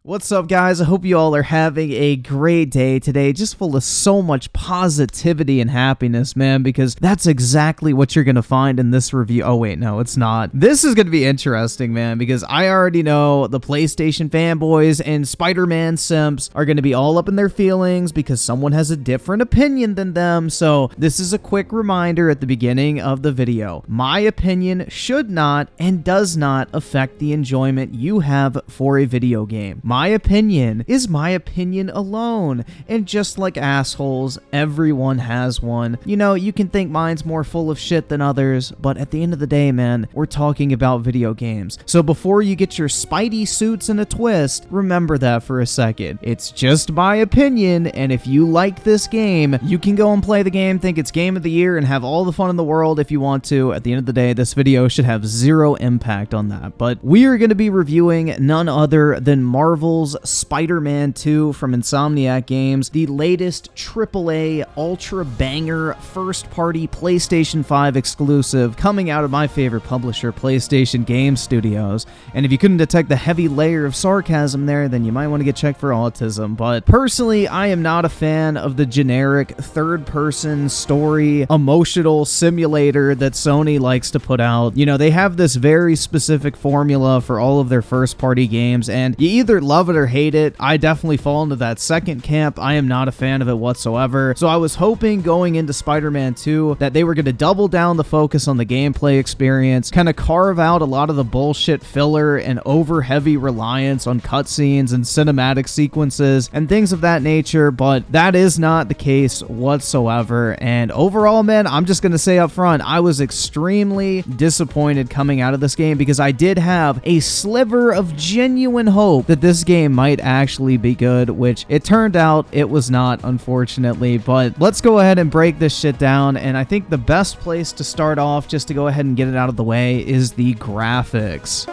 What's up, guys? I hope you all are having a great day today, just full of so much positivity and happiness, man, because that's exactly what you're going to find in this review. Oh, wait, no, it's not. This is going to be interesting, man, because I already know the PlayStation fanboys and Spider-Man simps are going to be all up in their feelings because someone has a different opinion than them. So this is a quick reminder at the beginning of the video. My opinion should not and does not affect the enjoyment you have for a video game. My opinion is my opinion alone, and just like assholes, everyone has one. You know, you can think mine's more full of shit than others, but at the end of the day, man, we're talking about video games. So before you get your Spidey suits in a twist, remember that for a second. It's just my opinion, and if you like this game, you can go and play the game, think it's game of the year, and have all the fun in the world if you want to. At the end of the day, this video should have zero impact on that. But we are going to be reviewing none other than Marvel's Spider-Man 2 from Insomniac Games, the latest AAA ultra banger first-party PlayStation 5 exclusive coming out of my favorite publisher, PlayStation Game Studios. And if you couldn't detect the heavy layer of sarcasm there, then you might want to get checked for autism. But personally, I am not a fan of the generic third-person story emotional simulator that Sony likes to put out. You know, they have this very specific formula for all of their first-party games, and you either love it or hate it. I definitely fall into that second camp. I am not a fan of it whatsoever. So I was hoping going into Spider-Man 2 that they were going to double down the focus on the gameplay experience, kind of carve out a lot of the bullshit filler and over heavy reliance on cutscenes and cinematic sequences and things of that nature, but that is not the case whatsoever. And overall, man, I'm just going to say up front, I was extremely disappointed coming out of this game because I did have a sliver of genuine hope that this game might actually be good, which it turned out it was not, unfortunately. But let's go ahead and break this shit down, and I think the best place to start off, just to go ahead and get it out of the way, is the graphics.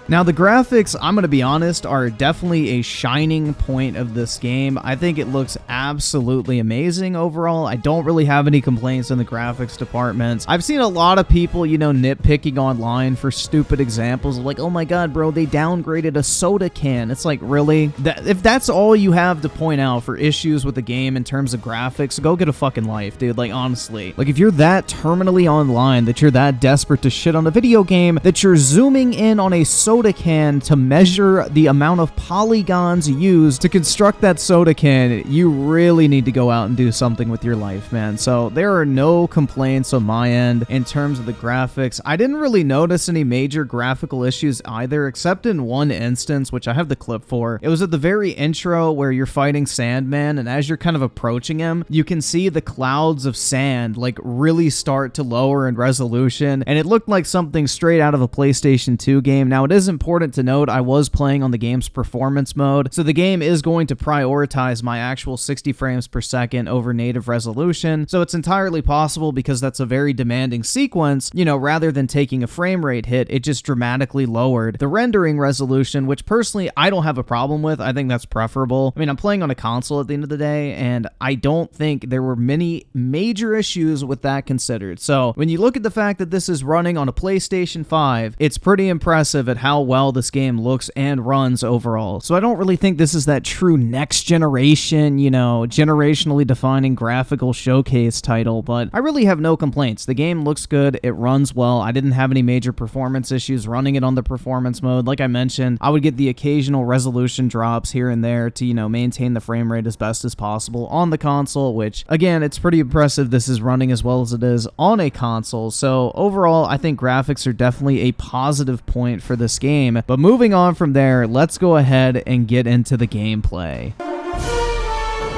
Now, the graphics, I'm going to be honest, are definitely a shining point of this game. I think it looks absolutely amazing overall. I don't really have any complaints in the graphics departments. I've seen a lot of people, you know, nitpicking online for stupid examples of like, oh my god, bro, they downgraded a soda can. It's like, really? If that's all you have to point out for issues with the game in terms of graphics, go get a fucking life, dude. Like, honestly. Like, if you're that terminally online, that you're that desperate to shit on a video game, that you're zooming in on a soda can to measure the amount of polygons used to construct that soda can, you really need to go out and do something with your life, man. So there are no complaints on my end in terms of the graphics. I didn't really notice any major graphical issues either, except in one instance, which I have the clip for. It was at the very intro where you're fighting Sandman, and as you're kind of approaching him, you can see the clouds of sand like really start to lower in resolution, and it looked like something straight out of a PlayStation 2 game. Now, it is important to note I was playing on the game's performance mode, so the game is going to prioritize my actual 60 frames per second over native resolution, so it's entirely possible, because that's a very demanding sequence, you know, rather than taking a frame rate hit, it just dramatically lowered the rendering resolution, which personally I don't have a problem with. I think that's preferable. I mean, I'm playing on a console at the end of the day, and I don't think there were many major issues with that considered. So when you look at the fact that this is running on a PlayStation 5, it's pretty impressive at how well this game looks and runs overall. So I don't really think this is that true next generation, you know, generationally defining graphical showcase title, but I really have no complaints. The game looks good, it runs well. I didn't have any major performance issues running it on the performance mode. Like I mentioned, I would get the occasional resolution drops here and there to, you know, maintain the frame rate as best as possible on the console, which again, it's pretty impressive this is running as well as it is on a console. So overall, I think graphics are definitely a positive point for this game. But moving on from there, let's go ahead and get into the gameplay.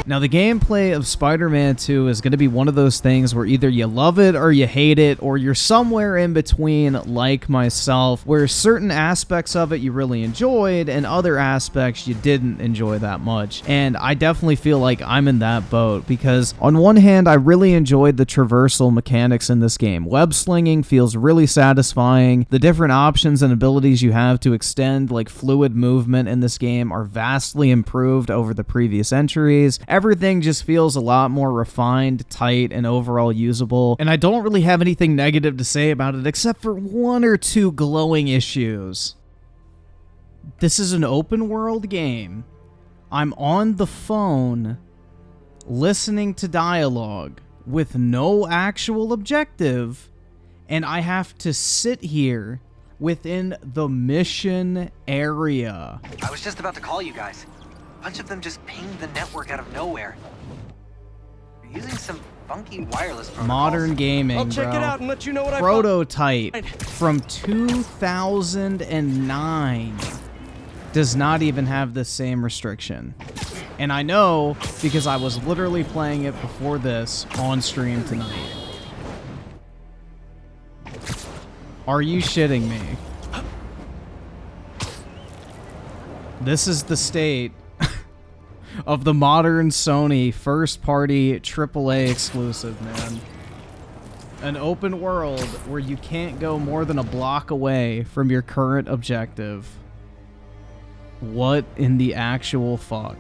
Now, the gameplay of Spider-Man 2 is going to be one of those things where either you love it or you hate it, or you're somewhere in between like myself, where certain aspects of it you really enjoyed and other aspects you didn't enjoy that much. And I definitely feel like I'm in that boat, because on one hand, I really enjoyed the traversal mechanics in this game. Web slinging feels really satisfying. The different options and abilities you have to extend like fluid movement in this game are vastly improved over the previous entries. Everything just feels a lot more refined, tight, and overall usable, and I don't really have anything negative to say about it except for one or two glowing issues. This is an open world game. I'm on the phone listening to dialogue with no actual objective, and I have to sit here within the mission area. I was just about to call you guys. A bunch of them just pinged the network out of nowhere. They're using some funky wireless protocols. Modern gaming, I'll check bro. it out and let you know what I Prototype from 2009 does not even have the same restriction. And I know because I was literally playing it before this on stream tonight. Are you shitting me? This is the state of the modern Sony first-party AAA exclusive, man. An open world where you can't go more than a block away from your current objective. What in the actual fuck?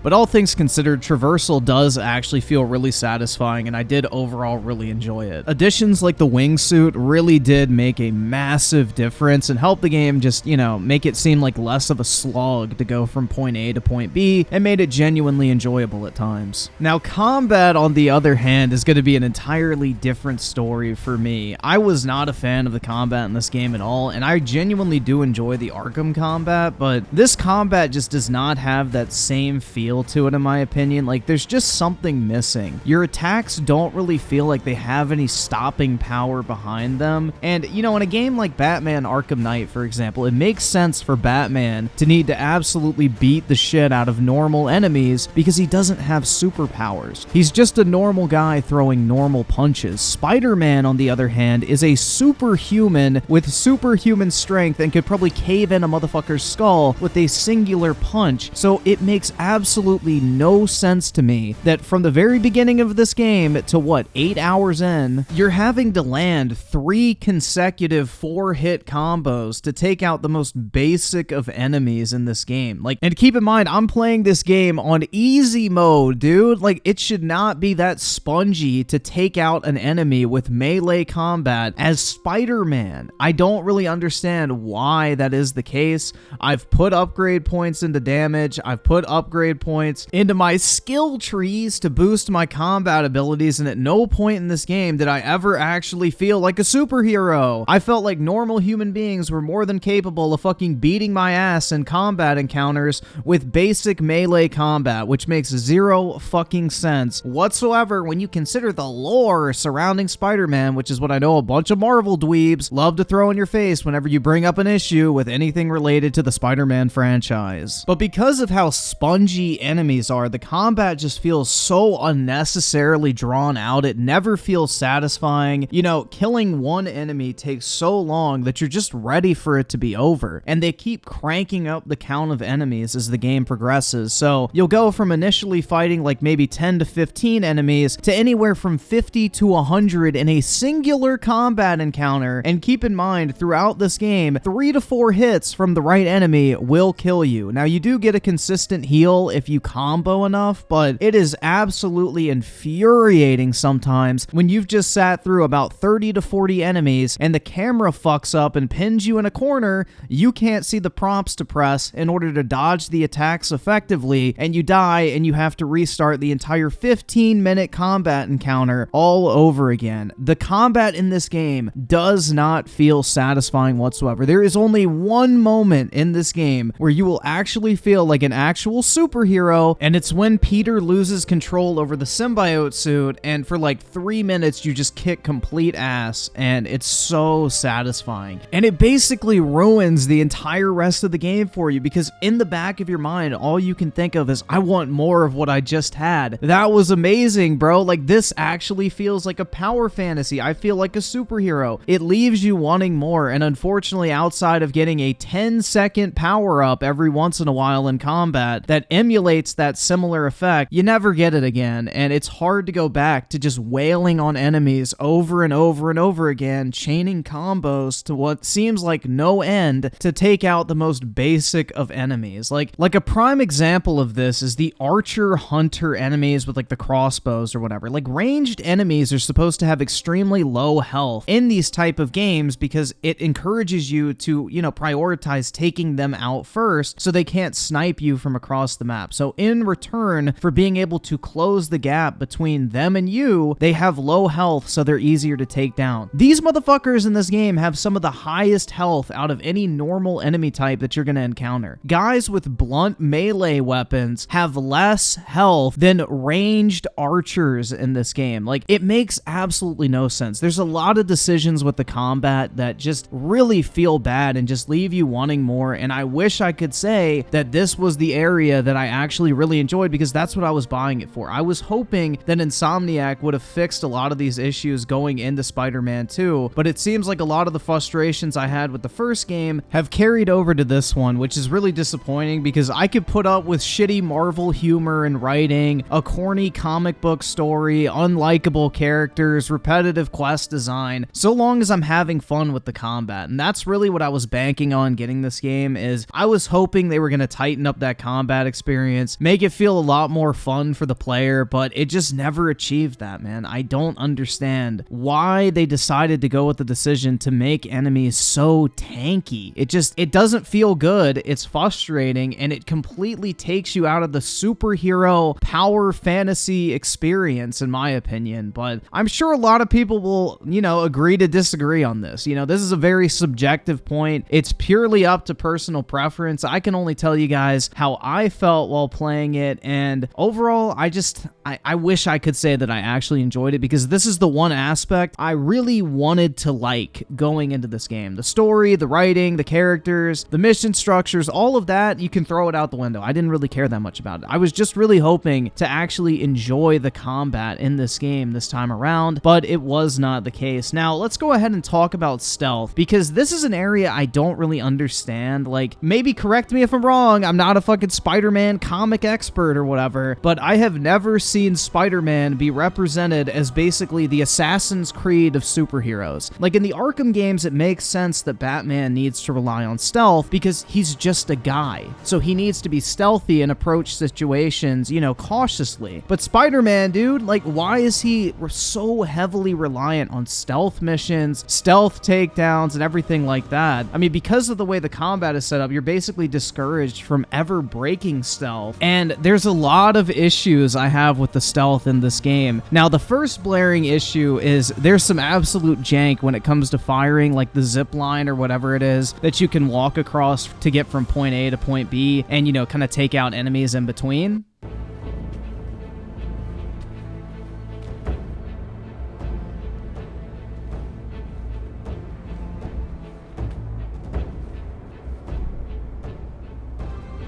But all things considered, traversal does actually feel really satisfying, and I did overall really enjoy it. Additions like the wingsuit really did make a massive difference and help the game just, you know, make it seem like less of a slog to go from point A to point B, and made it genuinely enjoyable at times. Now, combat, on the other hand, is going to be an entirely different story for me. I was not a fan of the combat in this game at all, and I genuinely do enjoy the Arkham combat, but this combat just does not have that same feel to it, in my opinion. Like, there's just something missing. Your attacks don't really feel like they have any stopping power behind them. And, you know, in a game like Batman Arkham Knight, for example, it makes sense for Batman to need to absolutely beat the shit out of normal enemies because he doesn't have superpowers. He's just a normal guy throwing normal punches. Spider-Man, on the other hand, is a superhuman with superhuman strength and could probably cave in a motherfucker's skull with a singular punch. So it makes absolutely no sense to me that from the very beginning of this game to what, 8 hours in, you're having to land 3 consecutive 4-hit combos to take out the most basic of enemies in this game. Like, and keep in mind, I'm playing this game on easy mode, dude. Like, it should not be that spongy to take out an enemy with melee combat as Spider-Man. I don't really understand why that is the case. I've put upgrade points into damage. I've put upgrade points into my skill trees to boost my combat abilities, and at no point in this game did I ever actually feel like a superhero. I felt like normal human beings were more than capable of fucking beating my ass in combat encounters with basic melee combat, which makes zero fucking sense whatsoever when you consider the lore surrounding Spider-Man, which is what I know a bunch of Marvel dweebs love to throw in your face whenever you bring up an issue with anything related to the Spider-Man franchise. But because of how spongy enemies are, the combat just feels so unnecessarily drawn out. It never feels satisfying. You know, killing one enemy takes so long that you're just ready for it to be over, and they keep cranking up the count of enemies as the game progresses. So you'll go from initially fighting like maybe 10 to 15 enemies to anywhere from 50 to 100 in a singular combat encounter. And keep in mind, throughout this game, 3 to 4 hits from the right enemy will kill you. Now, you do get a consistent heal if you combo enough, but it is absolutely infuriating sometimes when you've just sat through about 30 to 40 enemies and the camera fucks up and pins you in a corner. You can't see the prompts to press in order to dodge the attacks effectively, and you die and you have to restart the entire 15-minute combat encounter all over again. The combat in this game does not feel satisfying whatsoever. There is only one moment in this game where you will actually feel like an actual superhero, and it's when Peter loses control over the symbiote suit, and for like 3 minutes you just kick complete ass, and it's so satisfying. And it basically ruins the entire rest of the game for you, because in the back of your mind, all you can think of is, I want more of what I just had. That was amazing, bro. Like, this actually feels like a power fantasy. I feel like a superhero. It leaves you wanting more, and unfortunately, outside of getting a 10-second power-up every once in a while in combat that emulates simulates that similar effect, you never get it again, and it's hard to go back to just wailing on enemies over and over and over again, chaining combos to what seems like no end to take out the most basic of enemies. Like a prime example of this is the archer hunter enemies with like the crossbows or whatever. Like ranged enemies are supposed to have extremely low health in these type of games because it encourages you to, you know, prioritize taking them out first so they can't snipe you from across the map. So in return for being able to close the gap between them and you, they have low health so they're easier to take down. These motherfuckers in this game have some of the highest health out of any normal enemy type that you're going to encounter. Guys with blunt melee weapons have less health than ranged archers in this game. Like, it makes absolutely no sense. There's a lot of decisions with the combat that just really feel bad and just leave you wanting more, and I wish I could say that this was the area that I actually really enjoyed because that's what I was buying it for. I was hoping that Insomniac would have fixed a lot of these issues going into Spider-Man 2, but it seems like a lot of the frustrations I had with the first game have carried over to this one, which is really disappointing because I could put up with shitty Marvel humor and writing, a corny comic book story, unlikable characters, repetitive quest design, so long as I'm having fun with the combat. And that's really what I was banking on getting this game. Is I was hoping they were going to tighten up that combat experience, make it feel a lot more fun for the player, but it just never achieved that, man. I don't understand why they decided to go with the decision to make enemies so tanky. It doesn't feel good, it's frustrating, and it completely takes you out of the superhero power fantasy experience, in my opinion. But I'm sure a lot of people will, you know, agree to disagree on this. You know, this is a very subjective point. It's purely up to personal preference. I can only tell you guys how I felt while playing it, and overall, I wish I could say that I actually enjoyed it because this is the one aspect I really wanted to like going into this game. The story, the writing, the characters, the mission structures, all of that, you can throw it out the window. I didn't really care that much about it. I was just really hoping to actually enjoy the combat in this game this time around, but it was not the case. Now, let's go ahead and talk about stealth because this is an area I don't really understand. Like, maybe correct me if I'm wrong. I'm not a fucking Spider-Man comic expert or whatever, but I have never seen Spider-Man be represented as basically the Assassin's Creed of superheroes. Like in the Arkham games, it makes sense that Batman needs to rely on stealth because he's just a guy. So he needs to be stealthy and approach situations, you know, cautiously. But Spider-Man, dude, like, why is he so heavily reliant on stealth missions, stealth takedowns, and everything like that? I mean, because of the way the combat is set up, you're basically discouraged from ever breaking stealth. And there's a lot of issues I have with the stealth in this game. Now, the first blaring issue is there's some absolute jank when it comes to firing, like the zip line or whatever it is that you can walk across to get from point A to point B and, you know, kind of take out enemies in between.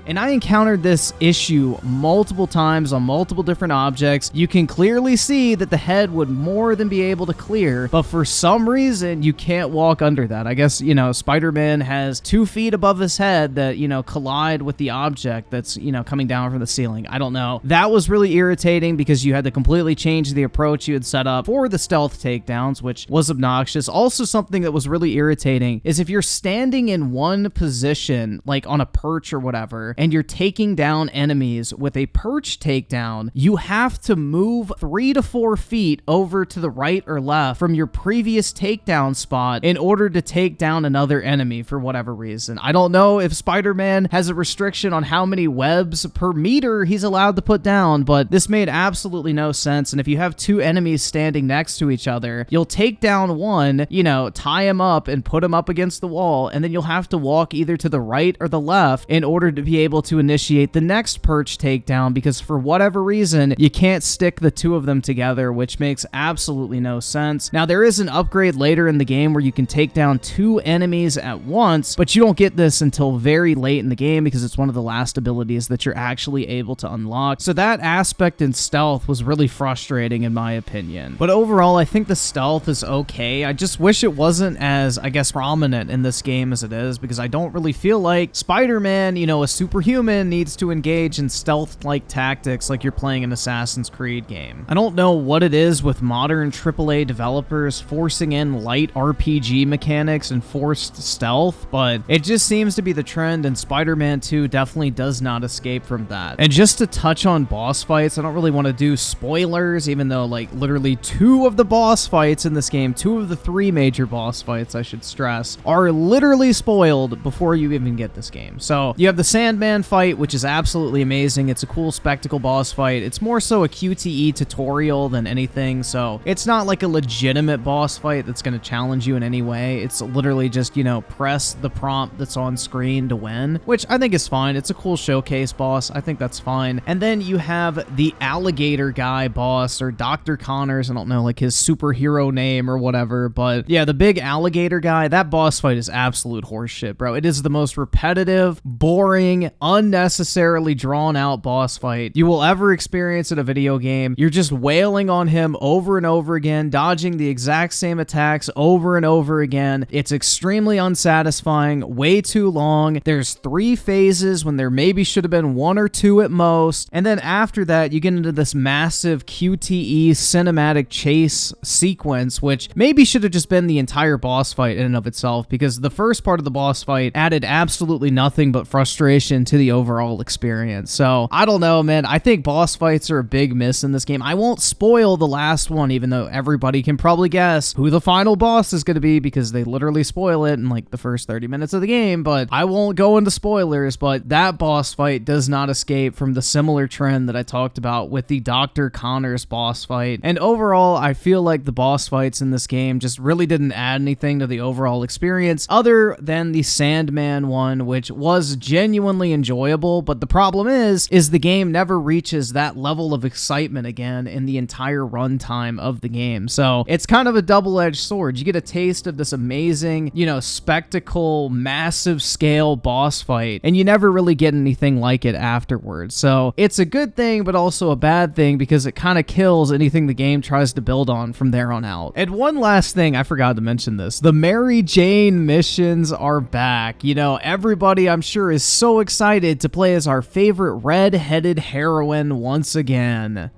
And I encountered this issue multiple times on multiple different objects. You can clearly see that the head would more than be able to clear, but for some reason, you can't walk under that. I guess, you know, Spider-Man has 2 feet above his head that, you know, collide with the object that's, you know, coming down from the ceiling. I don't know. That was really irritating because you had to completely change the approach you had set up for the stealth takedowns, which was obnoxious. Also, something that was really irritating is if you're standing in one position, like on a perch or whatever, and you're taking down enemies with a perch takedown, you have to move 3 to 4 feet over to the right or left from your previous takedown spot in order to take down another enemy for whatever reason. I don't know if Spider-Man has a restriction on how many webs per meter he's allowed to put down, but this made absolutely no sense. And if you have 2 enemies standing next to each other, you'll take down one, you know, tie him up and put him up against the wall, and then you'll have to walk either to the right or the left in order to be able to initiate the next perch takedown because for whatever reason, you can't stick the 2 of them together, which makes absolutely no sense. Now, there is an upgrade later in the game where you can take down 2 enemies at once, but you don't get this until very late in the game because it's one of the last abilities that you're actually able to unlock. So that aspect in stealth was really frustrating in my opinion. But overall, I think the stealth is okay. I just wish it wasn't as, I guess, prominent in this game as it is because I don't really feel like Spider-Man, you know, a super superhuman needs to engage in stealth-like tactics like you're playing an Assassin's Creed game. I don't know what it is with modern AAA developers forcing in light RPG mechanics and forced stealth, but it just seems to be the trend, and Spider-Man 2 definitely does not escape from that. And just to touch on boss fights, I don't really want to do spoilers, even though like literally 2 of the boss fights in this game, 2 of the 3 major boss fights, I should stress, are literally spoiled before you even get this game. So you have the Sandman fight, which is absolutely amazing. It's a cool spectacle boss fight. It's more so a QTE tutorial than anything, so it's not like a legitimate boss fight that's going to challenge you in any way. It's literally just, you know, press the prompt that's on screen to win, which I think is fine. It's a cool showcase boss. I think that's fine. And then you have the alligator guy boss, or Dr. Connors. I don't know like his superhero name or whatever, but yeah, the big alligator guy, that boss fight is absolute horseshit, bro. It is the most repetitive, boring, unnecessarily drawn out boss fight you will ever experience in a video game. You're just wailing on him over and over again, dodging the exact same attacks over and over again. It's extremely unsatisfying, way too long. There's 3 phases when there maybe should have been 1 or 2 at most. And then after that, you get into this massive QTE cinematic chase sequence, which maybe should have just been the entire boss fight in and of itself, because the first part of the boss fight added absolutely nothing but frustration to the overall experience. So I don't know, man. I think boss fights are a big miss in this game. I won't spoil the last one, even though everybody can probably guess who the final boss is going to be, because they literally spoil it in like the first 30 minutes of the game, but I won't go into spoilers. But that boss fight does not escape from the similar trend that I talked about with the Dr. Connors boss fight. And overall, I feel like the boss fights in this game just really didn't add anything to the overall experience other than the Sandman one, which was genuinely enjoyable. But the problem is the game never reaches that level of excitement again in the entire runtime of the game. So it's kind of a double-edged sword. You get a taste of this amazing, you know, spectacle, massive scale boss fight, and you never really get anything like it afterwards. So it's a good thing, but also a bad thing, because it kind of kills anything the game tries to build on from there on out. And one last thing, I forgot to mention this. The Mary Jane missions are back. You know, everybody, I'm sure, is so excited to play as our favorite red-headed heroine once again.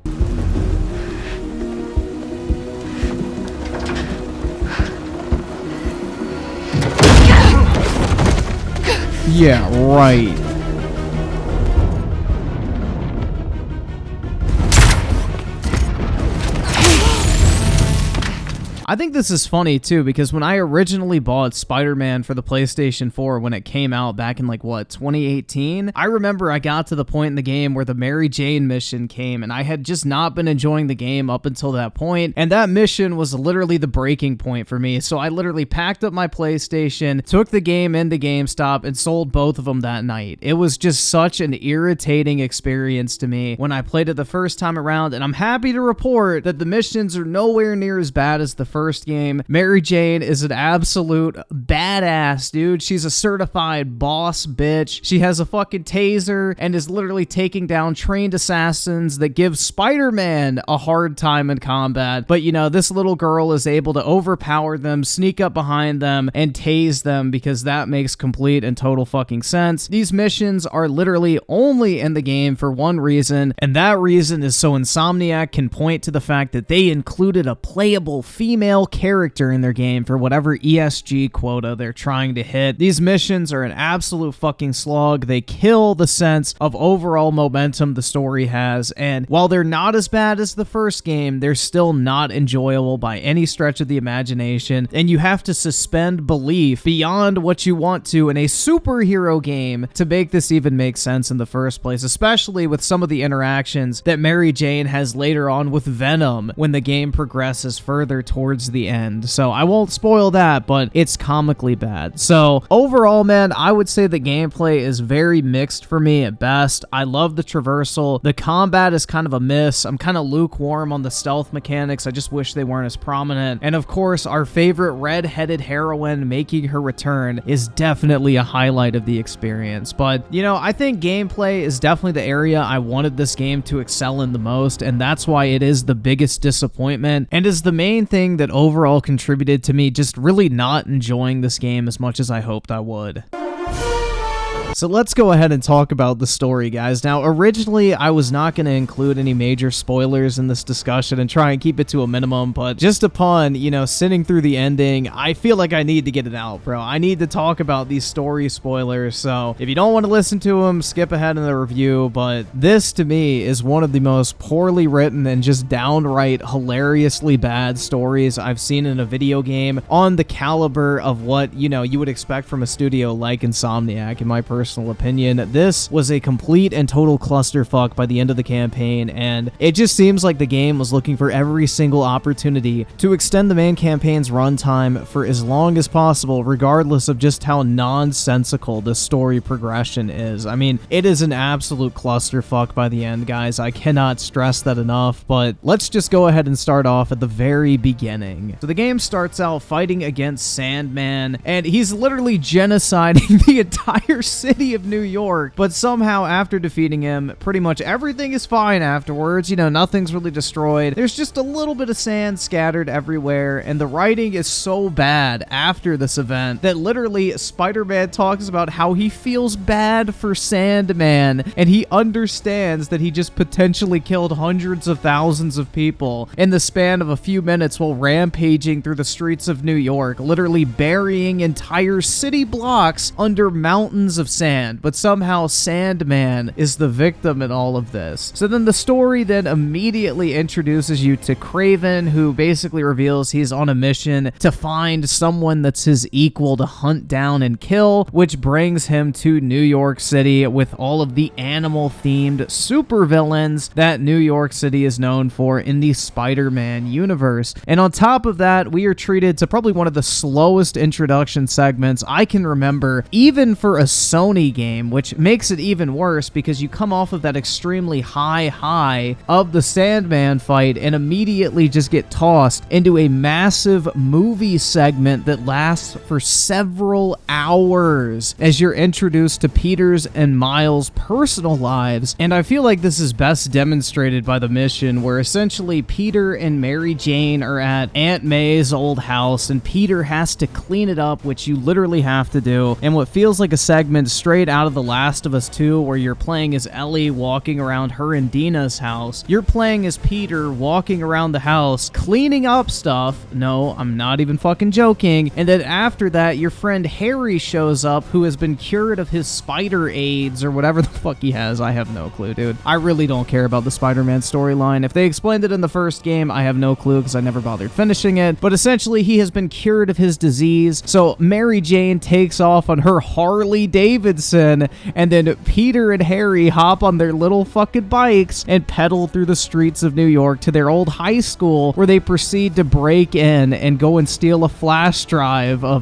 Yeah, right. I think this is funny too, because when I originally bought Spider-Man for the PlayStation 4 when it came out back in like, what, 2018? I remember I got to the point in the game where the Mary Jane mission came, and I had just not been enjoying the game up until that point, and that mission was literally the breaking point for me. So I literally packed up my PlayStation, took the game into GameStop, and sold both of them that night. It was just such an irritating experience to me when I played it the first time around, and I'm happy to report that the missions are nowhere near as bad as the first game. Mary Jane is an absolute badass, dude. She's a certified boss bitch. She has a fucking taser and is literally taking down trained assassins that give Spider-Man a hard time in combat. But, you know, this little girl is able to overpower them, sneak up behind them, and tase them, because that makes complete and total fucking sense. These missions are literally only in the game for one reason, and that reason is so Insomniac can point to the fact that they included a playable female character in their game for whatever ESG quota they're trying to hit. These missions are an absolute fucking slog. They kill the sense of overall momentum the story has, and while they're not as bad as the first game, they're still not enjoyable by any stretch of the imagination, and you have to suspend belief beyond what you want to in a superhero game to make this even make sense in the first place, especially with some of the interactions that Mary Jane has later on with Venom when the game progresses further towards the end. So I won't spoil that, but it's comically bad. So overall, man, I would say the gameplay is very mixed for me at best. I love the traversal. The combat is kind of a miss. I'm kind of lukewarm on the stealth mechanics. I just wish they weren't as prominent. And of course, our favorite red-headed heroine making her return is definitely a highlight of the experience. But, you know, I think gameplay is definitely the area I wanted this game to excel in the most, and that's why it is the biggest disappointment and is the main thing that overall contributed to me just really not enjoying this game as much as I hoped I would. So let's go ahead and talk about the story, guys. Now, originally, I was not going to include any major spoilers in this discussion and try and keep it to a minimum, but just upon, sitting through the ending, I feel like I need to get it out, bro. I need to talk about these story spoilers, so if you don't want to listen to them, skip ahead in the review, but this, to me, is one of the most poorly written and just downright hilariously bad stories I've seen in a video game on the caliber of what, you would expect from a studio like Insomniac, in my personal opinion. This was a complete and total clusterfuck by the end of the campaign, and it just seems like the game was looking for every single opportunity to extend the main campaign's runtime for as long as possible, regardless of just how nonsensical the story progression is. I mean, it is an absolute clusterfuck by the end, guys. I cannot stress that enough, but let's just go ahead and start off at the very beginning. So the game starts out fighting against Sandman, and he's literally genociding the entire city of New York, but somehow after defeating him, pretty much everything is fine afterwards. Nothing's really destroyed. There's just a little bit of sand scattered everywhere, and the writing is so bad after this event that literally Spider-Man talks about how he feels bad for Sandman, and he understands that he just potentially killed hundreds of thousands of people in the span of a few minutes while rampaging through the streets of New York, literally burying entire city blocks under mountains of sand. But somehow Sandman is the victim in all of this. So then the story then immediately introduces you to Craven, who basically reveals he's on a mission to find someone that's his equal to hunt down and kill, which brings him to New York City with all of the animal-themed supervillains that New York City is known for in the Spider-Man universe. And on top of that, we are treated to probably one of the slowest introduction segments I can remember, even for a Sony game, which makes it even worse because you come off of that extremely high of the Sandman fight and immediately just get tossed into a massive movie segment that lasts for several hours as you're introduced to Peter's and Miles' personal lives. And I feel like this is best demonstrated by the mission where essentially Peter and Mary Jane are at Aunt May's old house, and Peter has to clean it up, which you literally have to do, and what feels like a segment straight out of The Last of Us 2 where you're playing as Ellie walking around her and Dina's house. You're playing as Peter walking around the house cleaning up stuff. No, I'm not even fucking joking. And then after that, your friend Harry shows up, who has been cured of his spider AIDS or whatever the fuck he has. I have no clue, dude. I really don't care about the Spider-Man storyline. If they explained it in the first game, I have no clue because I never bothered finishing it. But essentially, he has been cured of his disease. So Mary Jane takes off on her Harley Davidson, and then Peter and Harry hop on their little fucking bikes and pedal through the streets of New York to their old high school, where they proceed to break in and go and steal a flash drive of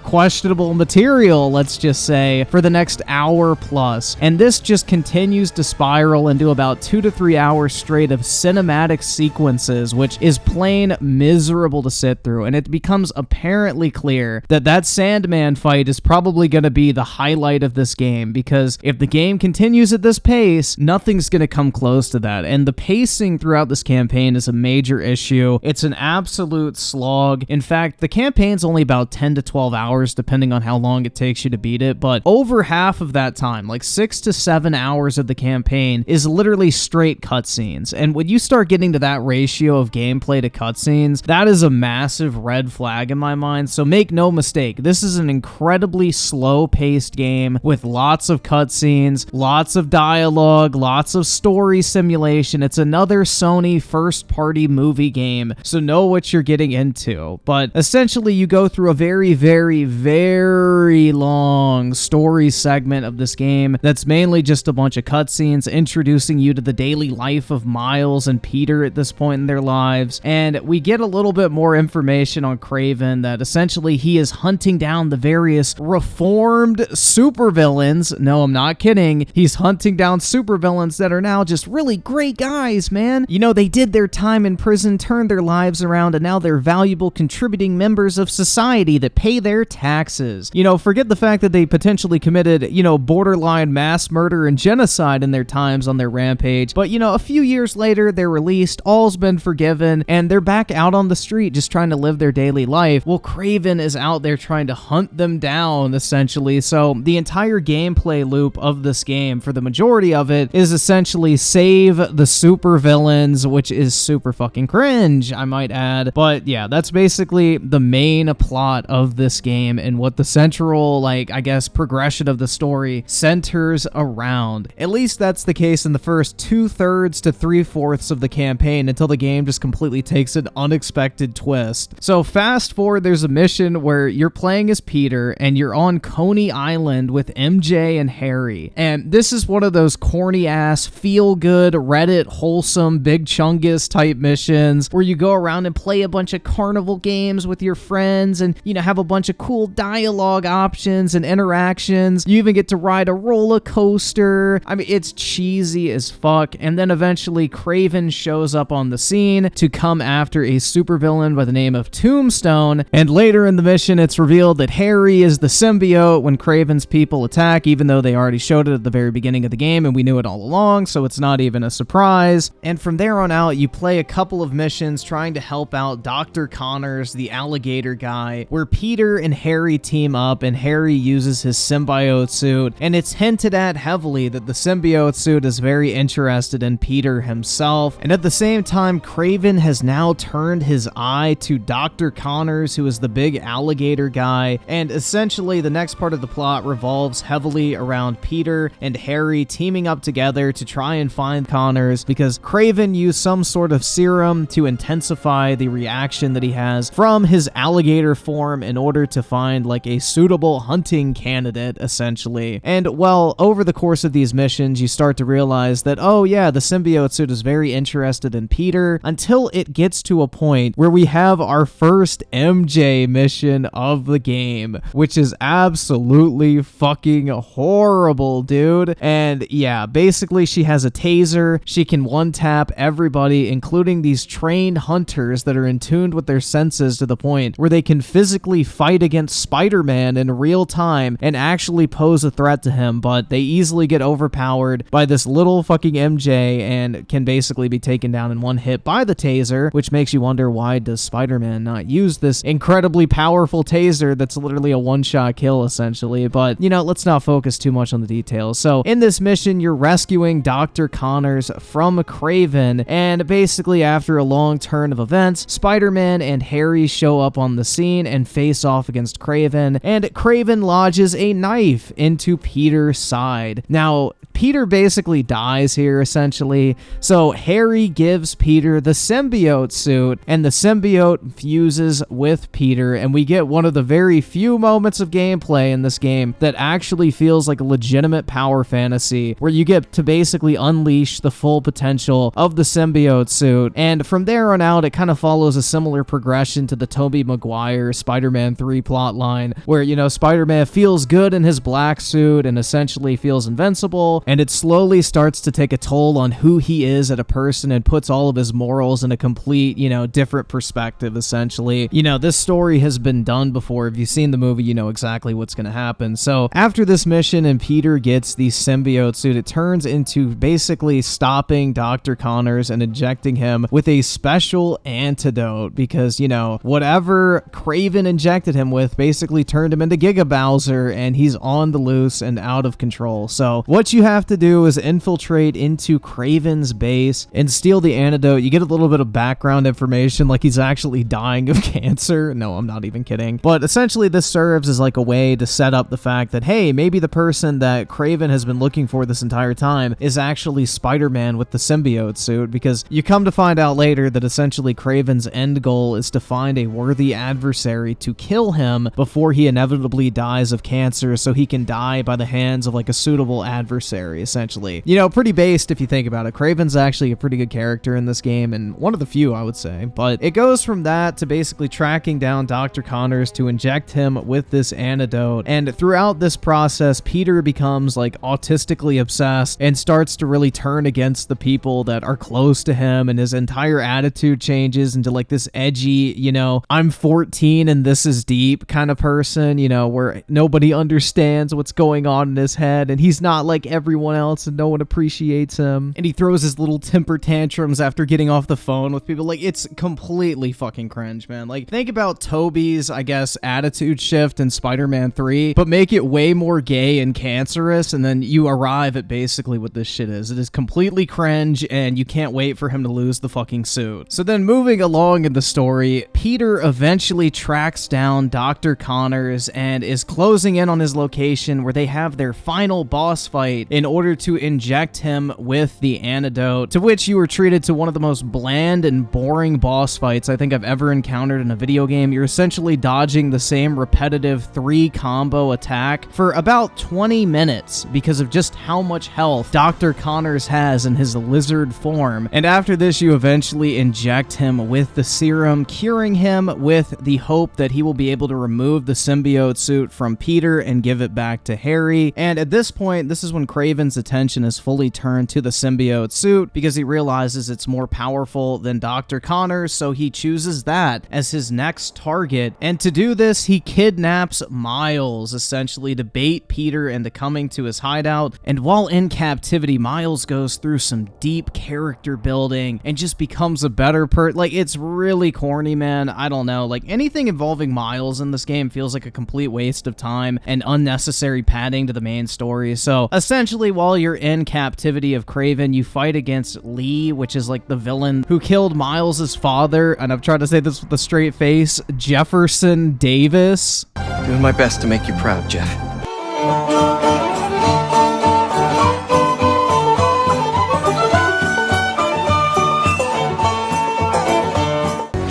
questionable material, let's just say, for the next hour plus. And this just continues to spiral into about 2 to 3 hours straight of cinematic sequences, which is plain miserable to sit through. And it becomes apparently clear that that Sandman fight is probably going to be the highlight of this game, because if the game continues at this pace, nothing's going to come close to that. And the pacing throughout this campaign is a major issue. It's an absolute slog. In fact, the campaign's only about 10 to 12 hours, depending on how long it takes you to beat it, but over half of that time, like 6 to 7 hours of the campaign, is literally straight cutscenes. And when you start getting to that ratio of gameplay to cutscenes, that is a massive red flag in my mind. So make no mistake, this is an incredibly slow-paced game with lots of cutscenes, lots of dialogue, lots of story simulation. It's another Sony first-party movie game, so know what you're getting into. But essentially, you go through a very, very, very long story segment of this game that's mainly just a bunch of cutscenes introducing you to the daily life of Miles and Peter at this point in their lives. And we get a little bit more information on Craven, that essentially he is hunting down the various reformed supervillains. No, I'm not kidding. He's hunting down supervillains that are now just really great guys, man. They did their time in prison, turned their lives around, and now they're valuable contributing members of society that pay their taxes. Forget the fact that they potentially committed, borderline mass murder and genocide in their times on their rampage. But, a few years later, they're released, all's been forgiven, and they're back out on the street just trying to live their daily life. Well, Craven is out there trying to hunt them down, essentially. So the the entire gameplay loop of this game, for the majority of it, is essentially save the supervillains, which is super fucking cringe, I might add. But yeah, that's basically the main plot of this game and what the central, like, I guess, progression of the story centers around. At least that's the case in the first 2/3 to 3/4 of the campaign, until the game just completely takes an unexpected twist. So fast forward, there's a mission where you're playing as Peter and you're on Coney Island with MJ and Harry. And this is one of those corny ass, feel good, Reddit wholesome, Big Chungus type missions where you go around and play a bunch of carnival games with your friends and, you know, have a bunch of cool dialogue options and interactions. You even get to ride a roller coaster. I mean, it's cheesy as fuck. And then eventually Kraven shows up on the scene to come after a supervillain by the name of Tombstone. And later in the mission, it's revealed that Harry is the symbiote when Kraven's people attack, even though they already showed it at the very beginning of the game and we knew it all along, so it's not even a surprise. And from there on out, you play a couple of missions trying to help out Dr. Connors, the alligator guy, where Peter and Harry team up and Harry uses his symbiote suit, and it's hinted at heavily that the symbiote suit is very interested in Peter himself. And at the same time, Kraven has now turned his eye to Dr. Connors, who is the big alligator guy, and essentially the next part of the plot revolves heavily around Peter and Harry teaming up together to try and find Connors, because Kraven used some sort of serum to intensify the reaction that he has from his alligator form in order to find like a suitable hunting candidate, essentially. And well, over the course of these missions, you start to realize that, oh yeah, the symbiote suit is very interested in Peter, until it gets to a point where we have our first MJ mission of the game, which is absolutely fucking horrible, dude. And yeah, basically she has a taser. She can one-tap everybody, including these trained hunters that are in tune with their senses to the point where they can physically fight against Spider-Man in real time and actually pose a threat to him, but they easily get overpowered by this little fucking MJ and can basically be taken down in one hit by the taser, which makes you wonder, why does Spider-Man not use this incredibly powerful taser that's literally a one-shot kill, essentially? But, you know, let's not focus too much on the details. So, in this mission, you're rescuing Dr. Connors from Kraven, and basically after a long turn of events, Spider-Man and Harry show up on the scene and face off against Kraven, and Kraven lodges a knife into Peter's side. Now, Peter basically dies here, essentially, so Harry gives Peter the symbiote suit, and the symbiote fuses with Peter, and we get one of the very few moments of gameplay in this game that actually feels like a legitimate power fantasy, where you get to basically unleash the full potential of the symbiote suit. And from there on out, it kind of follows a similar progression to the Tobey Maguire Spider-Man 3 plotline, where, you know, Spider-Man feels good in his black suit and essentially feels invincible, and it slowly starts to take a toll on who he is as a person and puts all of his morals in a complete, you know, different perspective, essentially. You know, this story has been done before. If you've seen the movie, you know exactly what's going to happen. So after this mission and Peter gets the symbiote suit, it turns into basically stopping Dr. Connors and injecting him with a special antidote, because, you know, whatever Kraven injected him with basically turned him into Giga Bowser, and he's on the loose and out of control. So what you have to do is infiltrate into Kraven's base and steal the antidote. You get a little bit of background information, like he's actually dying of cancer. No, I'm not even kidding. But essentially this serves as like a way to set up the fact that, hey, maybe the person that Kraven has been looking for this entire time is actually Spider-Man with the symbiote suit, because you come to find out later that essentially Kraven's end goal is to find a worthy adversary to kill him before he inevitably dies of cancer, so he can die by the hands of like a suitable adversary, essentially. You know, pretty based if you think about it. Kraven's actually a pretty good character in this game, and one of the few, I would say. But it goes from that to basically tracking down Dr. Connors to inject him with this antidote, and throughout this process, Peter becomes like autistically obsessed and starts to really turn against the people that are close to him, and his entire attitude changes into like this edgy, you know, I'm 14 and this is deep kind of person, you know, where nobody understands what's going on in his head, and he's not like every everyone else and no one appreciates him. And he throws his little temper tantrums after getting off the phone with people. Like, it's completely fucking cringe, man. Like, think about Toby's, I guess, attitude shift in Spider-Man 3, but make it way more gay and cancerous, and then you arrive at basically what this shit is. It is completely cringe, and you can't wait for him to lose the fucking suit. So then moving along in the story, Peter eventually tracks down Dr. Connors and is closing in on his location where they have their final boss fight in order to inject him with the antidote, to which you are treated to one of the most bland and boring boss fights I think I've ever encountered in a video game. You're essentially dodging the same repetitive 3 combo attack for about 20 minutes because of just how much health Dr. Connors has in his lizard form. And after this, you eventually inject him with the serum, curing him with the hope that he will be able to remove the symbiote suit from Peter and give it back to Harry. And at this point, this is when Kraven's attention is fully turned to the symbiote suit because he realizes it's more powerful than Dr. Connors, so he chooses that as his next target. And to do this, he kidnaps Miles, essentially to bait Peter into coming to his hideout. And while in captivity, Miles goes through some deep character building and just becomes a better like, it's really corny, man. I don't know. Like, anything involving Miles in this game feels like a complete waste of time and unnecessary padding to the main story. So essentially, while you're in captivity of Kraven, you fight against Lee, which is like the villain who killed Miles's father, and I'm trying to say this with a straight face, Jefferson Davis. Doing my best to make you proud, Jeff.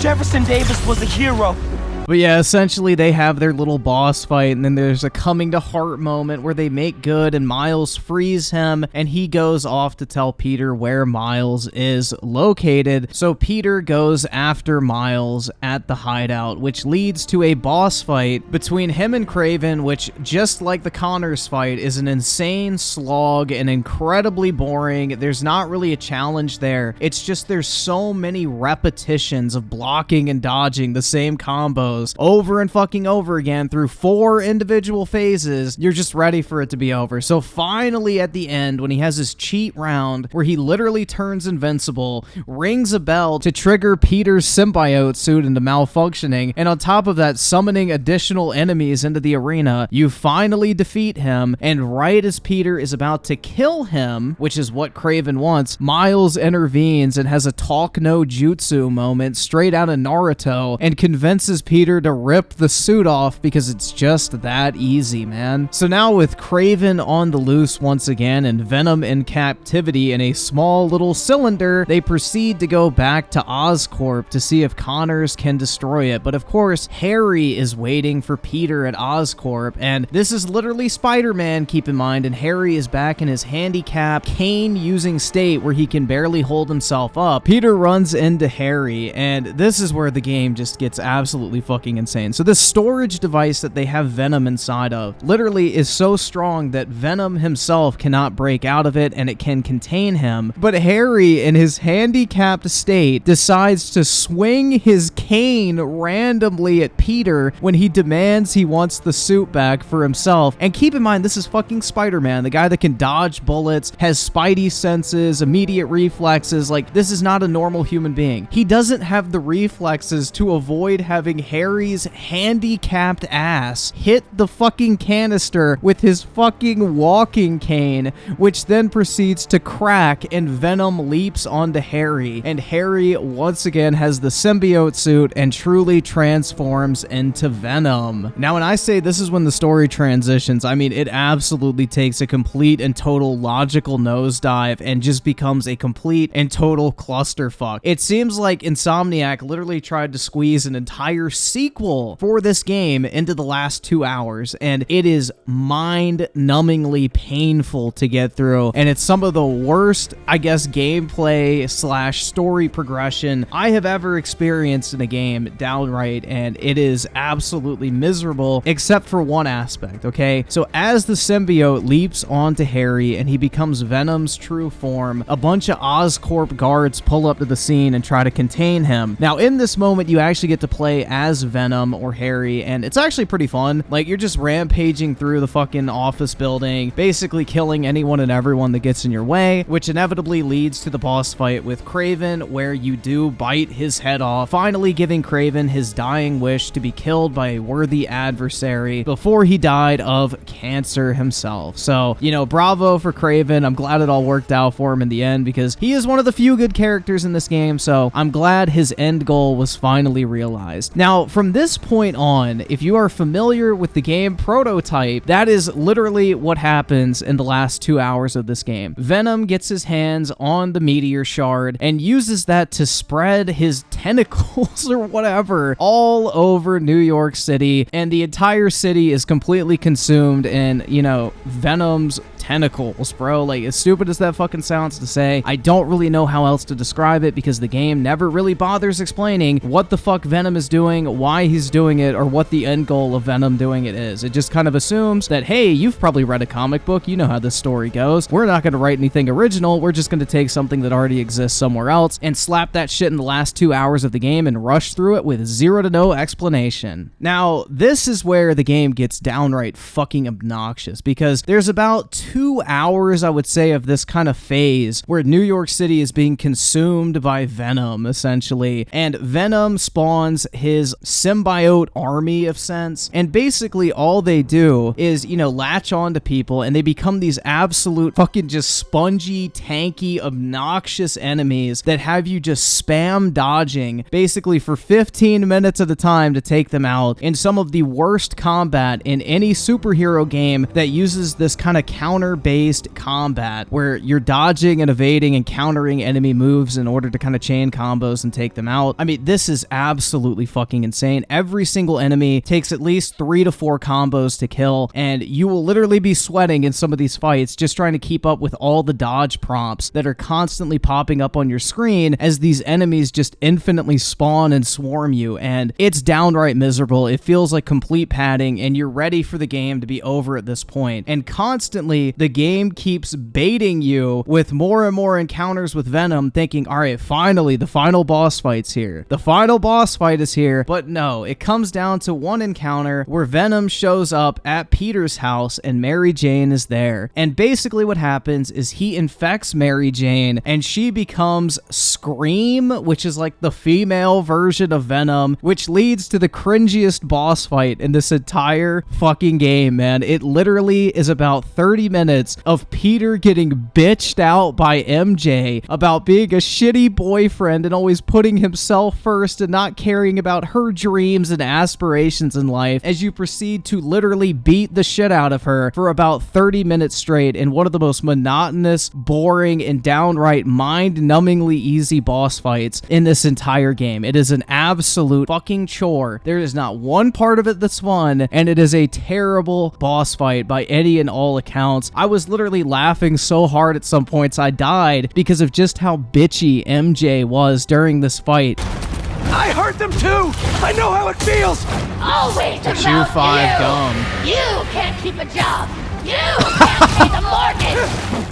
Jefferson Davis was a hero. But yeah, essentially they have their little boss fight, and then there's a coming to heart moment where they make good and Miles frees him, and he goes off to tell Peter where Miles is located. So Peter goes after Miles at the hideout, which leads to a boss fight between him and Kraven, which, just like the Connors fight, is an insane slog and incredibly boring. There's not really a challenge there. It's just there's so many repetitions of blocking and dodging the same combos over and fucking over again through 4 individual phases. You're just ready for it to be over. So finally at the end, when he has his cheat round where he literally turns invincible, rings a bell to trigger Peter's symbiote suit into malfunctioning, and on top of that, summoning additional enemies into the arena, you finally defeat him. And right as Peter is about to kill him, which is what Kraven wants, Miles intervenes and has a talk no jutsu moment straight out of Naruto and convinces Peter to rip the suit off because it's just that easy, man. So now with Kraven on the loose once again and Venom in captivity in a small little cylinder, they proceed to go back to Oscorp to see if Connors can destroy it. But of course, Harry is waiting for Peter at Oscorp, and this is literally Spider-Man, keep in mind, and Harry is back in his handicapped, cane-using state where he can barely hold himself up. Peter runs into Harry, and this is where the game just gets absolutely fucking insane. So this storage device that they have Venom inside of literally is so strong that Venom himself cannot break out of it and it can contain him. But Harry, in his handicapped state, decides to swing his cane randomly at Peter when he demands he wants the suit back for himself. And keep in mind, this is fucking Spider-Man, the guy that can dodge bullets, has spidey senses, immediate reflexes. Like, this is not a normal human being. He doesn't have the reflexes to avoid having Harry's handicapped ass hit the fucking canister with his fucking walking cane, which then proceeds to crack and Venom leaps onto Harry. And Harry once again has the symbiote suit and truly transforms into Venom. Now, when I say this is when the story transitions, I mean, it absolutely takes a complete and total logical nosedive and just becomes a complete and total clusterfuck. It seems like Insomniac literally tried to squeeze an entire sequel for this game into the last 2 hours, and it is mind-numbingly painful to get through, and it's some of the worst, I guess, gameplay slash story progression I have ever experienced in a game downright, and it is absolutely miserable except for one aspect, okay? So as the symbiote leaps onto Harry and he becomes Venom's true form, a bunch of Oscorp guards pull up to the scene and try to contain him. Now, in this moment, you actually get to play as as Venom or Harry, and it's actually pretty fun. Like, you're just rampaging through the fucking office building, basically killing anyone and everyone that gets in your way, which inevitably leads to the boss fight with Kraven, where you do bite his head off, finally giving Kraven his dying wish to be killed by a worthy adversary before he died of cancer himself. So, you know, bravo for Kraven. I'm glad it all worked out for him in the end, because he is one of the few good characters in this game, so I'm glad his end goal was finally realized. Now, from this point on, if you are familiar with the game Prototype, that is literally what happens in the last 2 hours of this game. Venom gets his hands on the meteor shard and uses that to spread his tentacles or whatever all over New York City, and the entire city is completely consumed in, you know, Venom's tentacles, bro. Like, as stupid as that fucking sounds to say, I don't really know how else to describe it, because the game never really bothers explaining what the fuck Venom is doing, why he's doing it, or what the end goal of Venom doing it is. It just kind of assumes that, hey, you've probably read a comic book, you know how this story goes. We're not going to write anything original, we're just going to take something that already exists somewhere else and slap that shit in the last 2 hours of the game and rush through it with zero to no explanation. Now, this is where the game gets downright fucking obnoxious, because there's about 2 hours, I would say, of this kind of phase where New York City is being consumed by Venom, essentially, and Venom spawns his symbiote army of sense, and basically all they do is, you know, latch on to people, and they become these absolute fucking just spongy, tanky, obnoxious enemies that have you just spam dodging basically for 15 minutes at a time to take them out in some of the worst combat in any superhero game that uses this kind of counter-based combat where you're dodging and evading and countering enemy moves in order to kind of chain combos and take them out. I mean, this is absolutely fucking insane. Every single enemy takes at least 3 to 4 combos to kill, and you will literally be sweating in some of these fights just trying to keep up with all the dodge prompts that are constantly popping up on your screen as these enemies just infinitely spawn and swarm you, and it's downright miserable. It feels like complete padding, and you're ready for the game to be over at this point. And constantly, the game keeps baiting you with more and more encounters with Venom, thinking, all right, finally, the final boss fight's here. The final boss fight is here. But no, it comes down to one encounter where Venom shows up at Peter's house and Mary Jane is there. And basically what happens is he infects Mary Jane and she becomes Scream, which is like the female version of Venom, which leads to the cringiest boss fight in this entire fucking game, man. It literally is about 30 minutes of Peter getting bitched out by MJ about being a shitty boyfriend and always putting himself first and not caring about her dreams and aspirations in life, as you proceed to literally beat the shit out of her for about 30 minutes straight in one of the most monotonous, boring, and downright mind-numbingly easy boss fights in this entire game. It is an absolute fucking chore. There is not one part of it that's fun, and it is a terrible boss fight by any and all accounts. I was literally laughing so hard at some points I died because of just how bitchy MJ was during this fight. I hurt them too! I know how it feels! Always To about chew 5 you. gum. You can't keep a job. You can't pay the mortgage.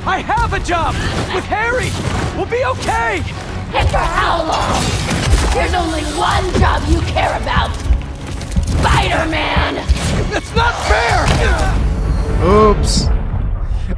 I have a job! With Harry! We'll be okay! And for how long? There's only one job you care about. Spider-Man. That's not fair! Oops.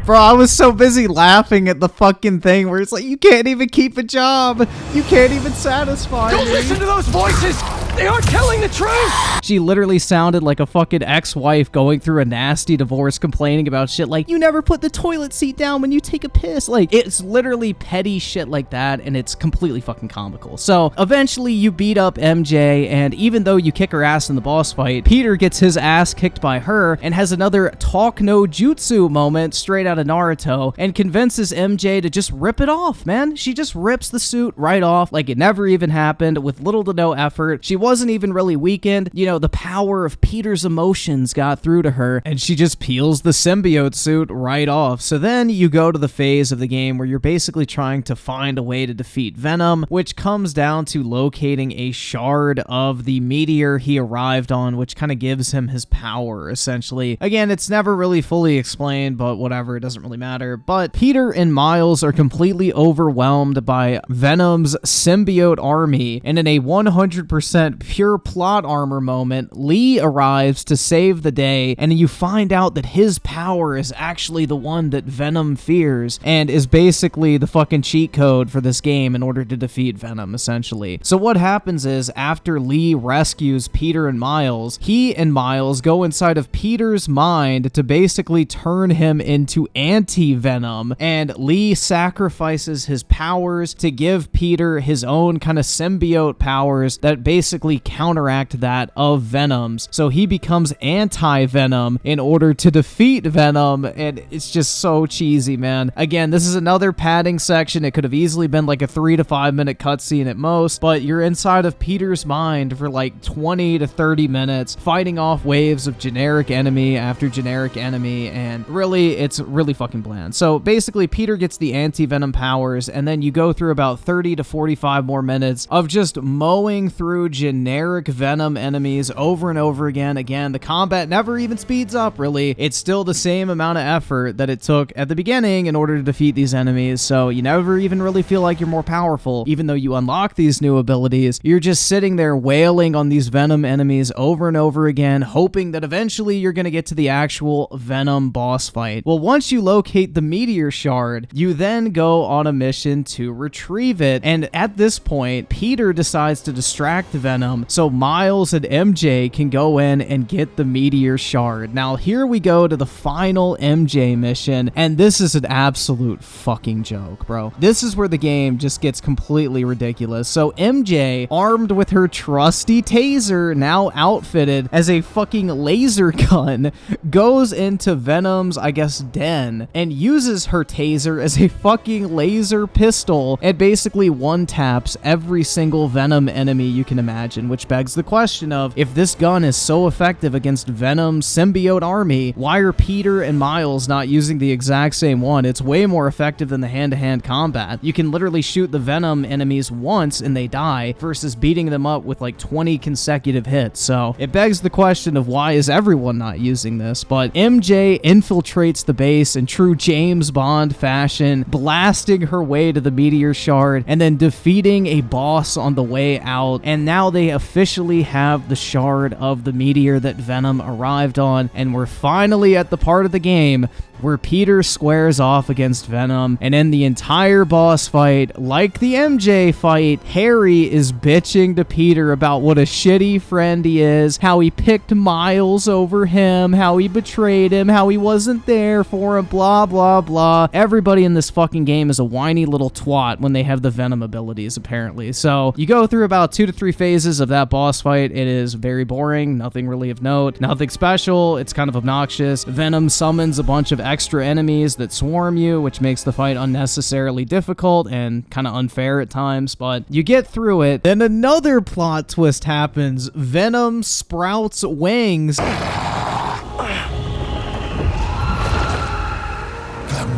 Bro, I was so busy laughing at the fucking thing where it's like, you can't even keep a job. You can't even satisfy Don't me. listen to those voices! They aren't telling the truth! She literally sounded like a fucking ex-wife going through a nasty divorce, complaining about shit like, you never put the toilet seat down when you take a piss. Like, it's literally petty shit like that, and it's completely fucking comical. So, eventually you beat up MJ, and even though you kick her ass in the boss fight, Peter gets his ass kicked by her and has another talk no jutsu moment straight out of Naruto and convinces MJ to just rip it off, man. She just rips the suit right off like it never even happened with little to no effort. She wasn't even really weakened. You know, the power of Peter's emotions got through to her, and she just peels the symbiote suit right off. So then you go to the phase of the game where you're basically trying to find a way to defeat Venom, which comes down to locating a shard of the meteor he arrived on, which kind of gives him his power, essentially. Again, it's never really fully explained, but whatever, it doesn't really matter. But Peter and Miles are completely overwhelmed by Venom's symbiote army, and in a 100% 100% pure plot armor moment, Lee arrives to save the day, and you find out that his power is actually the one that Venom fears, and is basically the fucking cheat code for this game in order to defeat Venom, essentially. So what happens is, after Lee rescues Peter and Miles, he and Miles go inside of Peter's mind to basically turn him into anti-Venom, and Lee sacrifices his powers to give Peter his own kind of symbiote powers that basically counteract that of Venom's. So he becomes anti-Venom in order to defeat Venom, and it's just so cheesy, man. Again, this is another padding section. It could have easily been like a 3 to 5 minute cutscene at most, but you're inside of Peter's mind for like 20 to 30 minutes, fighting off waves of generic enemy after generic enemy, and really, it's really fucking bland. So basically, Peter gets the anti-Venom powers, and then you go through about 30 to 45 more minutes of just mowing through generic Venom enemies over and over again. Again, the combat never even speeds up, really. It's still the same amount of effort that it took at the beginning in order to defeat these enemies, so you never even really feel like you're more powerful. Even though you unlock these new abilities, you're just sitting there wailing on these Venom enemies over and over again, hoping that eventually you're gonna get to the actual Venom boss fight. Well, once you locate the meteor shard, you then go on a mission to retrieve it, and at this point, Peter decides to distract Venom so Miles and MJ can go in and get the meteor shard. Now, here we go to the final MJ mission, and this is an absolute fucking joke, bro. This is where the game just gets completely ridiculous. So MJ, armed with her trusty taser, now outfitted as a fucking laser gun, goes into Venom's, I guess, den, and uses her taser as a fucking laser pistol, and basically one-taps every single Venom enemy you can imagine, which begs the question of, if this gun is so effective against Venom's symbiote army, why are Peter and Miles not using the exact same one? It's way more effective than the hand-to-hand combat. You can literally shoot the Venom enemies once and they die, versus beating them up with like 20 consecutive hits. So it begs the question of, why is everyone not using this? But MJ infiltrates the base in true James Bond fashion, blasting her way to the meteor shard and then defeating a boss on the way out. And now they officially have the shard of the meteor that Venom arrived on, and we're finally at the part of the game where Peter squares off against Venom, and in the entire boss fight, like the MJ fight, Harry is bitching to Peter about what a shitty friend he is, how he picked Miles over him, how he betrayed him, how he wasn't there for him, blah, blah, blah. Everybody in this fucking game is a whiny little twat when they have the Venom abilities, apparently. So you go through about 2 to 3 phases of that boss fight. It is very boring, nothing really of note, nothing special, it's kind of obnoxious. Venom summons a bunch of extra enemies that swarm you, which makes the fight unnecessarily difficult and kind of unfair at times, but you get through it. Then another plot twist happens. Venom sprouts wings. The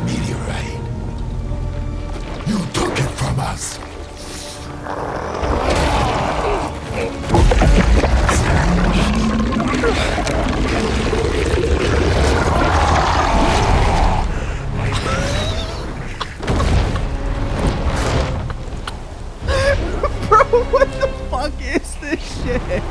meteorite. You took it from us. What the fuck is this shit?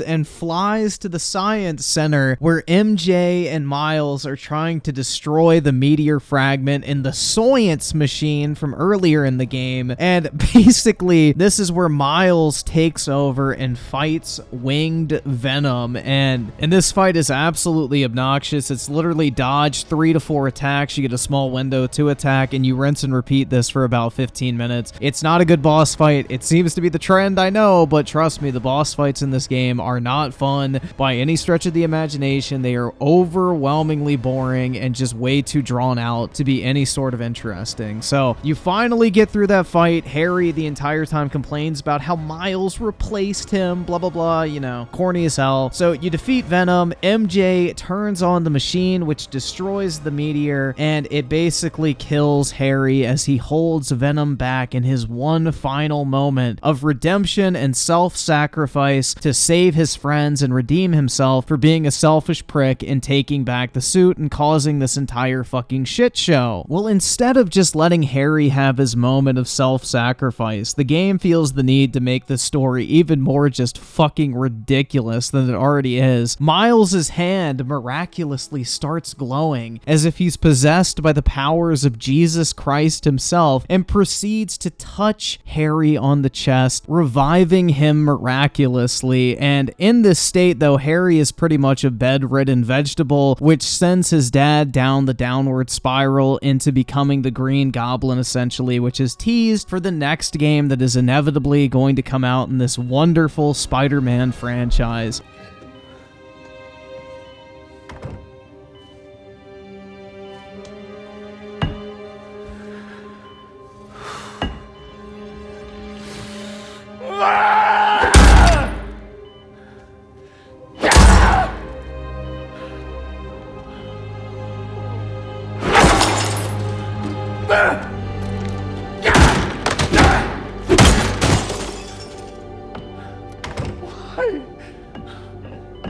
And flies to the science center where MJ and Miles are trying to destroy the meteor fragment in the science machine from earlier in the game. And basically, this is where Miles takes over and fights winged Venom. And this fight is absolutely obnoxious. It's literally dodge 3 to 4 attacks. You get a small window to attack, and you rinse and repeat this for about 15 minutes. It's not a good boss fight. It seems to be the trend, I know, but trust me, the boss fights in this game are not fun by any stretch of the imagination. They are overwhelmingly boring and just way too drawn out to be any sort of interesting. So you finally get through that fight. Harry the entire time complains about how Miles replaced him, blah, blah, blah, you know, corny as hell. So you defeat Venom. MJ turns on the machine, which destroys the meteor, and it basically kills Harry as he holds Venom back in his one final moment of redemption and self-sacrifice to save his friends and redeem himself for being a selfish prick and taking back the suit and causing this entire fucking shit show. Well, instead of just letting Harry have his moment of self-sacrifice, the game feels the need to make the story even more just fucking ridiculous than it already is. Miles's hand miraculously starts glowing as if he's possessed by the powers of Jesus Christ himself and proceeds to touch Harry on the chest, reviving him miraculously. And in this state, though, Harry is pretty much a bedridden vegetable, which sends his dad down the downward spiral into becoming the Green Goblin, essentially, which is teased for the next game that is inevitably going to come out in this wonderful Spider-Man franchise.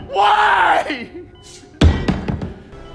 Why?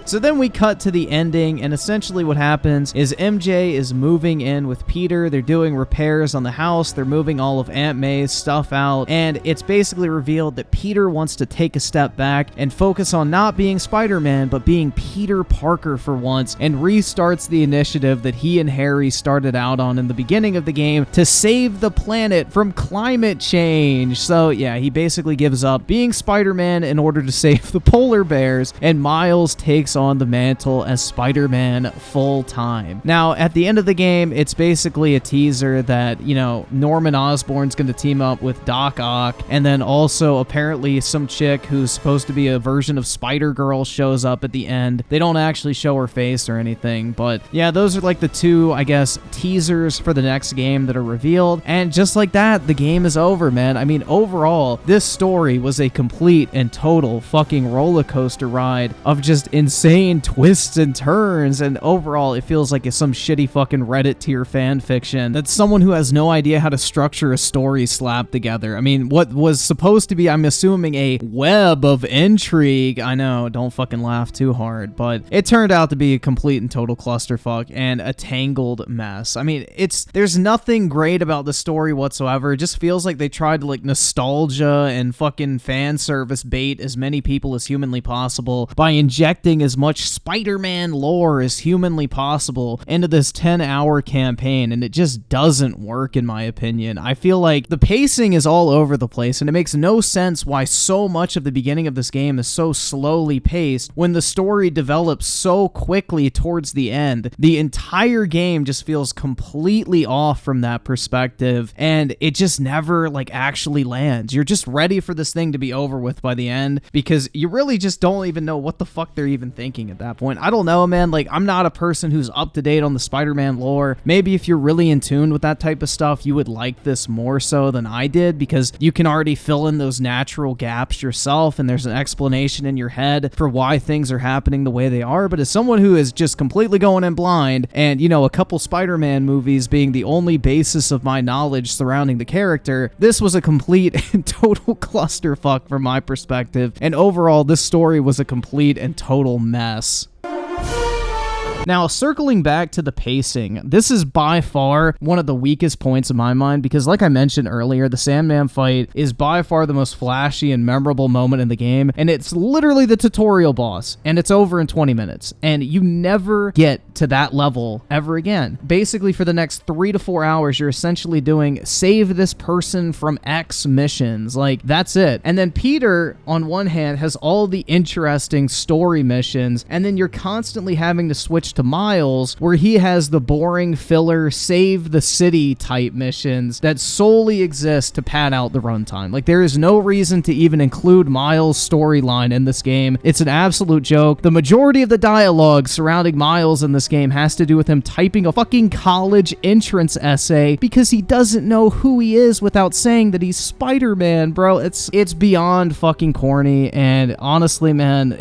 So then we cut to the ending, and essentially what happens is MJ is moving in with Peter. They're doing repairs on the house. They're moving all of Aunt May's stuff out, and it's basically revealed that Peter wants to take a step back and focus on not being Spider-Man, but being Peter Parker for once, and restarts the initiative that he and Harry started out on in the beginning of the game to save the planet from climate change. So yeah, he basically gives up being Spider-Man in order to save the polar bears, and Miles takes on the mantle as Spider-Man full-time. Now, at the end of the game, it's basically a teaser that, you know, Norman Osborn's going to team up with Doc Ock, and then also apparently some chick who's supposed to be a version of Spider-Girl shows up at the end. They don't actually show her face or anything, but yeah, those are like the two, I guess, teasers for the next game that are revealed, and just like that, the game is over, man. I mean, overall, this story was a complete and total fucking roller coaster ride of just insane twists and turns, and overall it feels like it's some shitty fucking Reddit tier fan fiction that someone who has no idea how to structure a story slapped together. I mean, what was supposed to be, I'm assuming, a web of intrigue, I know, don't fucking laugh too hard, but it turned out to be a complete and total clusterfuck and a tangled mess. I mean, there's nothing great about the story whatsoever. It just feels like they tried to like nostalgia and fucking fan service bait as many people as humanly possible by injecting as much Spider-Man lore as humanly possible into this 10-hour campaign, and it just doesn't work in my opinion. I feel like the pacing is all over the place, and it makes no sense why so much of the beginning of this game is so slowly paced when the story develops so quickly towards the end. The entire game just feels completely off from that perspective, and it just never like actually lands. You're just ready for this thing to be over with by the end because you really just don't even know what the fuck they're even thinking at that point. I don't know, man. Like, I'm not a person who's up to date on the Spider-Man lore. Maybe if you're really in tune with that type of stuff, you would like this more so than I did because you can already fill in those natural gaps yourself, and there's an explanation in your head for why things are happening the way they are. But as someone who is just completely going in blind, and, you know, a couple Spider-Man movies being the only basis of my knowledge surrounding the character, this was a complete and total clusterfuck from my perspective, and overall, this story was a complete and total mess. Now, circling back to the pacing, this is by far one of the weakest points in my mind because, like I mentioned earlier, the Sandman fight is by far the most flashy and memorable moment in the game, and it's literally the tutorial boss, and it's over in 20 minutes, and you never get to that level ever again. Basically, for the next 3 to 4 hours, you're essentially doing save this person from X missions. Like, that's it. And then Peter, on one hand, has all the interesting story missions, and then you're constantly having to switch to Miles, where he has the boring filler save the city type missions that solely exist to pad out the runtime. Like, there is no reason to even include Miles' storyline in this game. It's an absolute joke. The majority of the dialogue surrounding Miles in this game has to do with him typing a fucking college entrance essay because he doesn't know who he is without saying that he's Spider-Man, bro. It's beyond fucking corny, and honestly, man,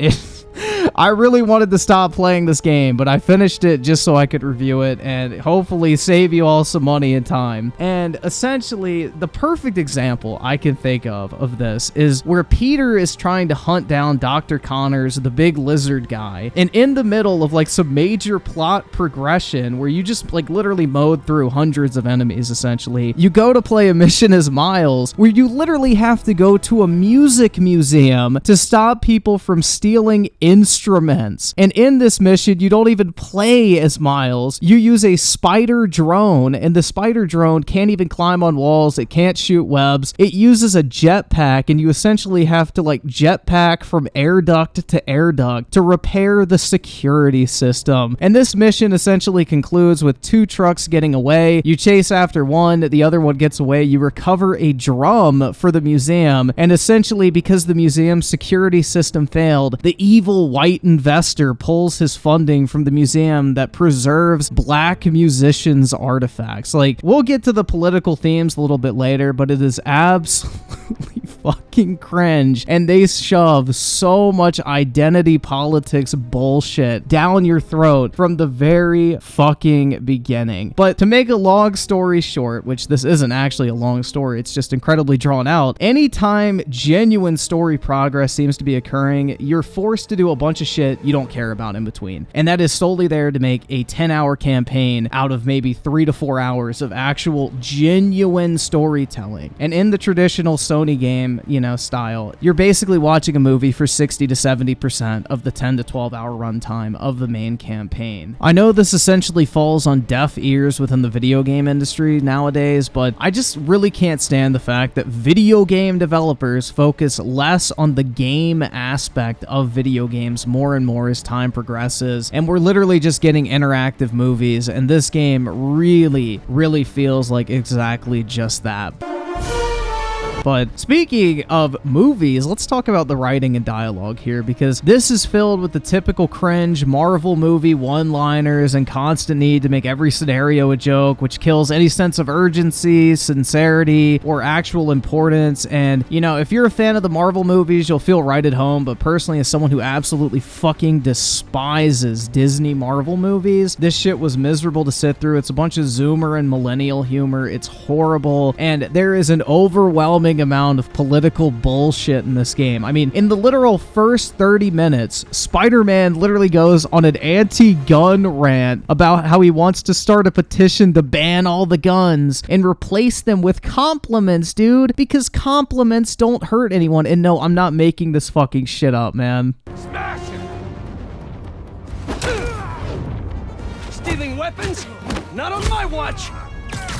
I really wanted to stop playing this game, but I finished it just so I could review it and hopefully save you all some money and time. And essentially, the perfect example I can think of this is where Peter is trying to hunt down Dr. Connors, the big lizard guy, and in the middle of like some major plot progression where you just like literally mowed through hundreds of enemies essentially, you go to play a mission as Miles where you literally have to go to a music museum to stop people from stealing instruments. And in this mission, you don't even play as Miles. You use a spider drone, and the spider drone can't even climb on walls. It can't shoot webs. It uses a jetpack, and you essentially have to like jetpack from air duct to air duct to repair the security system. And this mission essentially concludes with 2 trucks getting away. You chase after one, the other one gets away. You recover a drum for the museum, and essentially because the museum's security system failed, the evil white investor pulls his funding from the museum that preserves black musicians' artifacts. Like, we'll get to the political themes a little bit later, but it is absolutely fucking cringe, and they shove so much identity politics bullshit down your throat from the very fucking beginning. But to make a long story short, which this isn't actually a long story, it's just incredibly drawn out, anytime genuine story progress seems to be occurring, you're forced to do a bunch of shit you don't care about in between. And that is solely there to make a 10-hour campaign out of maybe 3 to 4 hours of actual genuine storytelling. And in the traditional Sony game, you know, style, you're basically watching a movie for 60 to 70% of the 10 to 12 hour runtime of the main campaign. I know this essentially falls on deaf ears within the video game industry nowadays, but I just really can't stand the fact that video game developers focus less on the game aspect of video games more and more as time progresses, and we're literally just getting interactive movies, and this game really feels like exactly just that. But speaking of movies, let's talk about the writing and dialogue here, because this is filled with the typical cringe Marvel movie one-liners and constant need to make every scenario a joke, which kills any sense of urgency, sincerity, or actual importance. And, you know, if you're a fan of the Marvel movies, you'll feel right at home, but personally, as someone who absolutely fucking despises Disney Marvel movies, this shit was miserable to sit through. It's a bunch of Zoomer and millennial humor. It's horrible, and there is an overwhelming amount of political bullshit in this game. I mean, in the literal first 30 minutes, Spider-Man literally goes on an anti-gun rant about how he wants to start a petition to ban all the guns and replace them with compliments, dude, because compliments don't hurt anyone. And no, I'm not making this fucking shit up, man. Smash him! Stealing weapons? Not on my watch!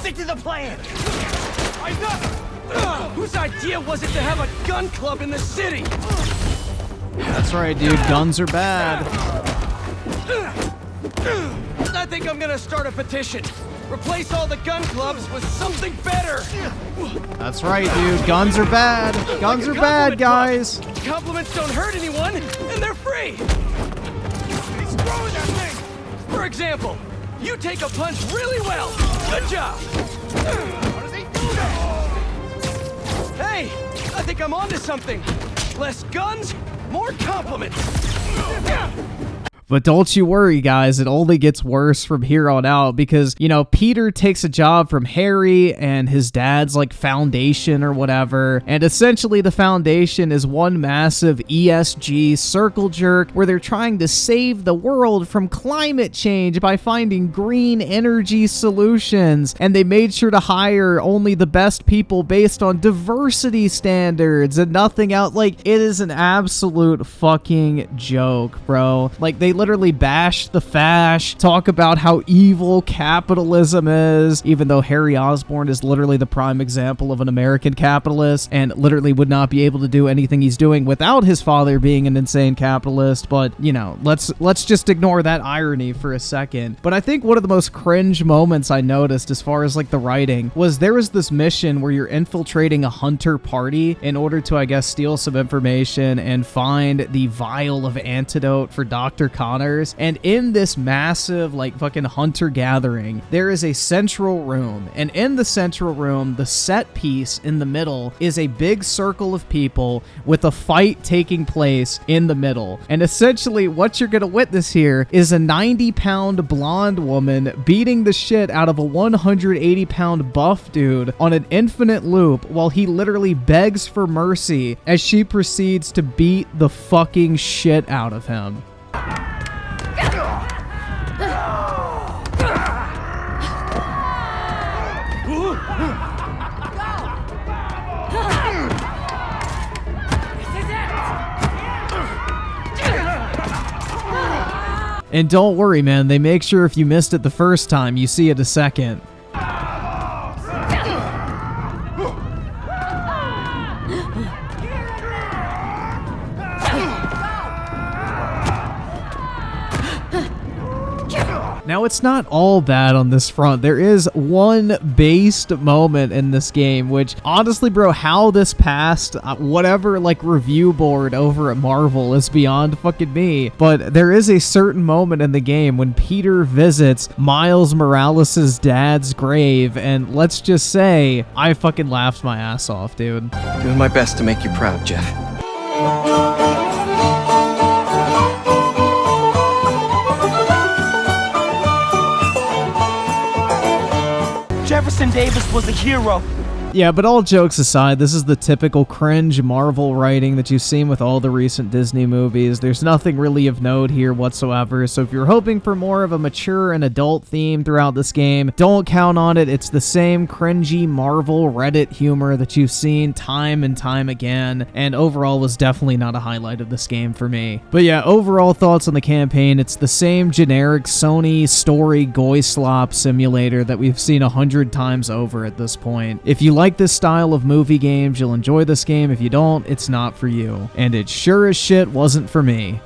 Stick to the plan! Whose idea was it to have a gun club in the city? That's right, dude. Guns are bad. I think I'm gonna start a petition. Replace all the gun clubs with something better. That's right, dude. Guns are bad. Guns are bad, guys. Compliments don't hurt anyone, and they're free. He's throwing that thing. For example, you take a punch really well. Good job. How does he do that? Hey, I think I'm onto something. Less guns, more compliments. But don't you worry, guys, it only gets worse from here on out because, you know, Peter takes a job from Harry and his dad's, like, foundation or whatever, and essentially the foundation is one massive ESG circle jerk where they're trying to save the world from climate change by finding green energy solutions, and they made sure to hire only the best people based on diversity standards and nothing else. Like, it is an absolute fucking joke, bro. Like, they literally bash the fash, talk about how evil capitalism is, even though Harry Osborn is literally the prime example of an American capitalist and literally would not be able to do anything he's doing without his father being an insane capitalist. But, you know, let's just ignore that irony for a second. But I think one of the most cringe moments I noticed as far as like the writing was there was this mission where you're infiltrating a hunter party in order to, I guess, steal some information and find the vial of antidote for Dr. honors. And in this massive, like, fucking hunter-gathering, there is a central room. And in the central room, the set piece in the middle is a big circle of people with a fight taking place in the middle. And essentially, what you're gonna witness here is a 90-pound blonde woman beating the shit out of a 180-pound buff dude on an infinite loop while he literally begs for mercy as she proceeds to beat the fucking shit out of him. And don't worry, man, they make sure if you missed it the first time, you see it a second. Now, it's not all bad on this front. There is one based moment in this game, which, honestly, bro, how this passed whatever, like, review board over at Marvel is beyond fucking me. But there is a certain moment in the game when Peter visits Miles Morales' dad's grave, and let's just say, I fucking laughed my ass off, dude. Doing my best to make you proud, Jeff. Jefferson Davis was a hero. Yeah, but all jokes aside, this is the typical cringe Marvel writing that you've seen with all the recent Disney movies. There's nothing really of note here whatsoever, so if you're hoping for more of a mature and adult theme throughout this game, don't count on it. It's the same cringy Marvel Reddit humor that you've seen time and time again, and overall was definitely not a highlight of this game for me. But yeah, overall thoughts on the campaign, it's the same generic Sony story goy slop simulator that we've seen 100 times over at this point. If you like this style of movie games, you'll enjoy this game. If you don't, it's not for you. And it sure as shit wasn't for me.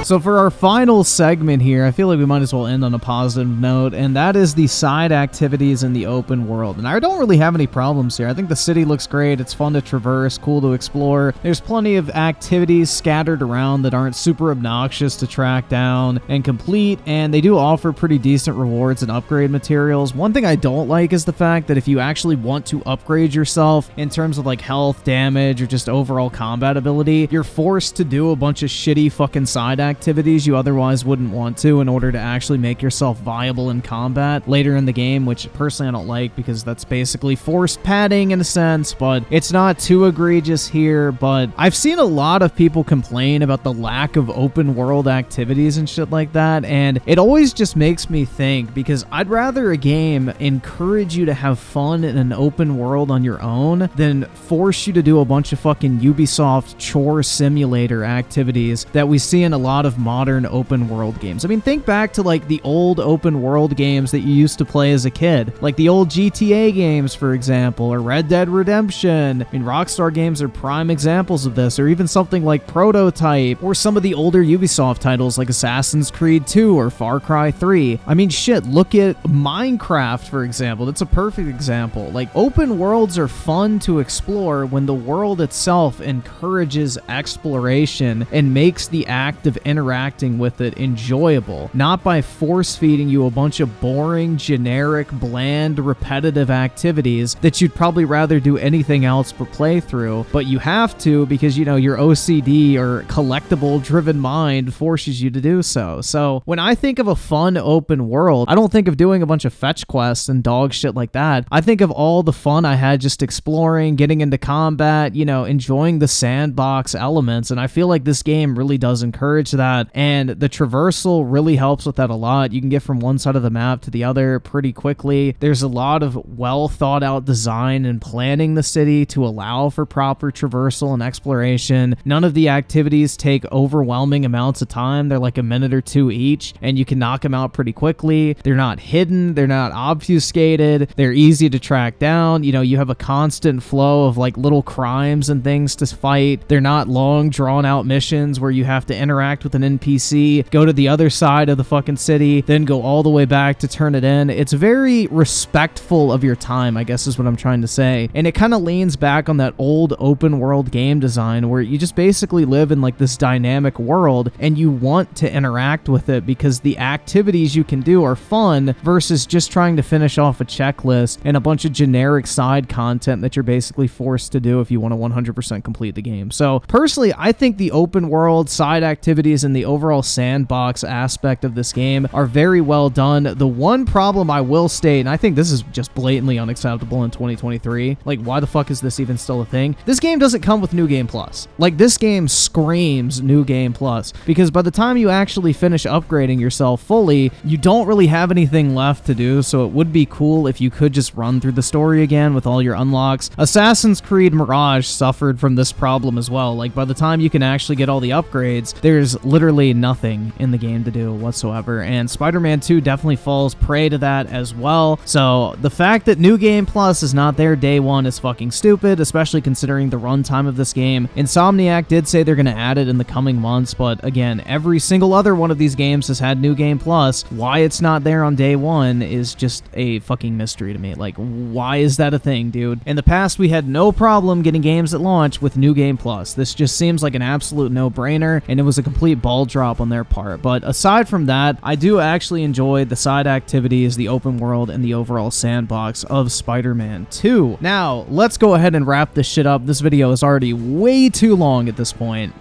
So for our final segment here, I feel like we might as well end on a positive note, and that is the side activities in the open world. And I don't really have any problems here. I think the city looks great. It's fun to traverse, cool to explore. There's plenty of activities scattered around that aren't super obnoxious to track down and complete, and they do offer pretty decent rewards and upgrade materials. One thing I don't like is the fact that if you actually want to upgrade yourself in terms of like health, damage, or just overall combat ability, you're forced to do a bunch of shitty fucking side activities you otherwise wouldn't want to in order to actually make yourself viable in combat later in the game, which personally I don't like because that's basically forced padding in a sense, but it's not too egregious here. But I've seen a lot of people complain about the lack of open world activities and shit like that, and it always just makes me think, because I'd rather a game encourage you to have fun in an open world on your own than force you to do a bunch of fucking Ubisoft chore simulator activities that we see in a lot of modern open world games. I mean, think back to like the old open world games that you used to play as a kid, like the old GTA games, for example, or Red Dead Redemption. I mean, Rockstar games are prime examples of this, or even something like Prototype, or some of the older Ubisoft titles like Assassin's Creed 2 or Far Cry 3. I mean, shit, look at Minecraft, for example. That's a perfect example. Like, open worlds are fun to explore when the world itself encourages exploration and makes the act of interacting with it enjoyable, not by force-feeding you a bunch of boring, generic, bland, repetitive activities that you'd probably rather do anything else but play through, but you have to because, you know, your OCD or collectible-driven mind forces you to do so. So when I think of a fun open world, I don't think of doing a bunch of fetch quests and dog shit like that. I think of all the fun I had just exploring, getting into combat, you know, enjoying the sandbox elements, and I feel like this game really does encourage that, and the traversal really helps with that a lot. You can get from one side of the map to the other pretty quickly. There's a lot of well thought out design and planning the city to allow for proper traversal and exploration. None of the activities take overwhelming amounts of time. They're like a minute or two each, and you can knock them out pretty quickly. They're not hidden, they're not obfuscated, they're easy to track down. You know, you have a constant flow of like little crimes and things to fight. They're not long drawn out missions where you have to interact with with an NPC, go to the other side of the fucking city, then go all the way back to turn it in. It's very respectful of your time, I guess is what I'm trying to say. And it kind of leans back on that old open world game design where you just basically live in like this dynamic world and you want to interact with it because the activities you can do are fun versus just trying to finish off a checklist and a bunch of generic side content that you're basically forced to do if you want to 100% complete the game. So personally, I think the open world side activities and the overall sandbox aspect of this game are very well done. The one problem I will state, and I think this is just blatantly unacceptable in 2023, like why the fuck is this even still a thing? This game doesn't come with New Game Plus. Like this game screams New Game Plus because by the time you actually finish upgrading yourself fully, you don't really have anything left to do, so it would be cool if you could just run through the story again with all your unlocks. Assassin's Creed Mirage suffered from this problem as well. Like by the time you can actually get all the upgrades, there's literally nothing in the game to do whatsoever, and Spider-Man 2 definitely falls prey to that as well. So the fact that New Game Plus is not there day one is fucking stupid, especially considering the runtime of this game. Insomniac did say they're going to add it in the coming months, but again, every single other one of these games has had New Game Plus. Why it's not there on day one is just a fucking mystery to me. Like, why is that a thing, dude? In the past, we had no problem getting games at launch with New Game Plus. This just seems like an absolute no-brainer, and it was a complete ball drop on their part. But aside from that, I do actually enjoy the side activities, the open world, and the overall sandbox of Spider-Man 2. Now, let's go ahead and wrap this shit up. This video is already way too long at this point.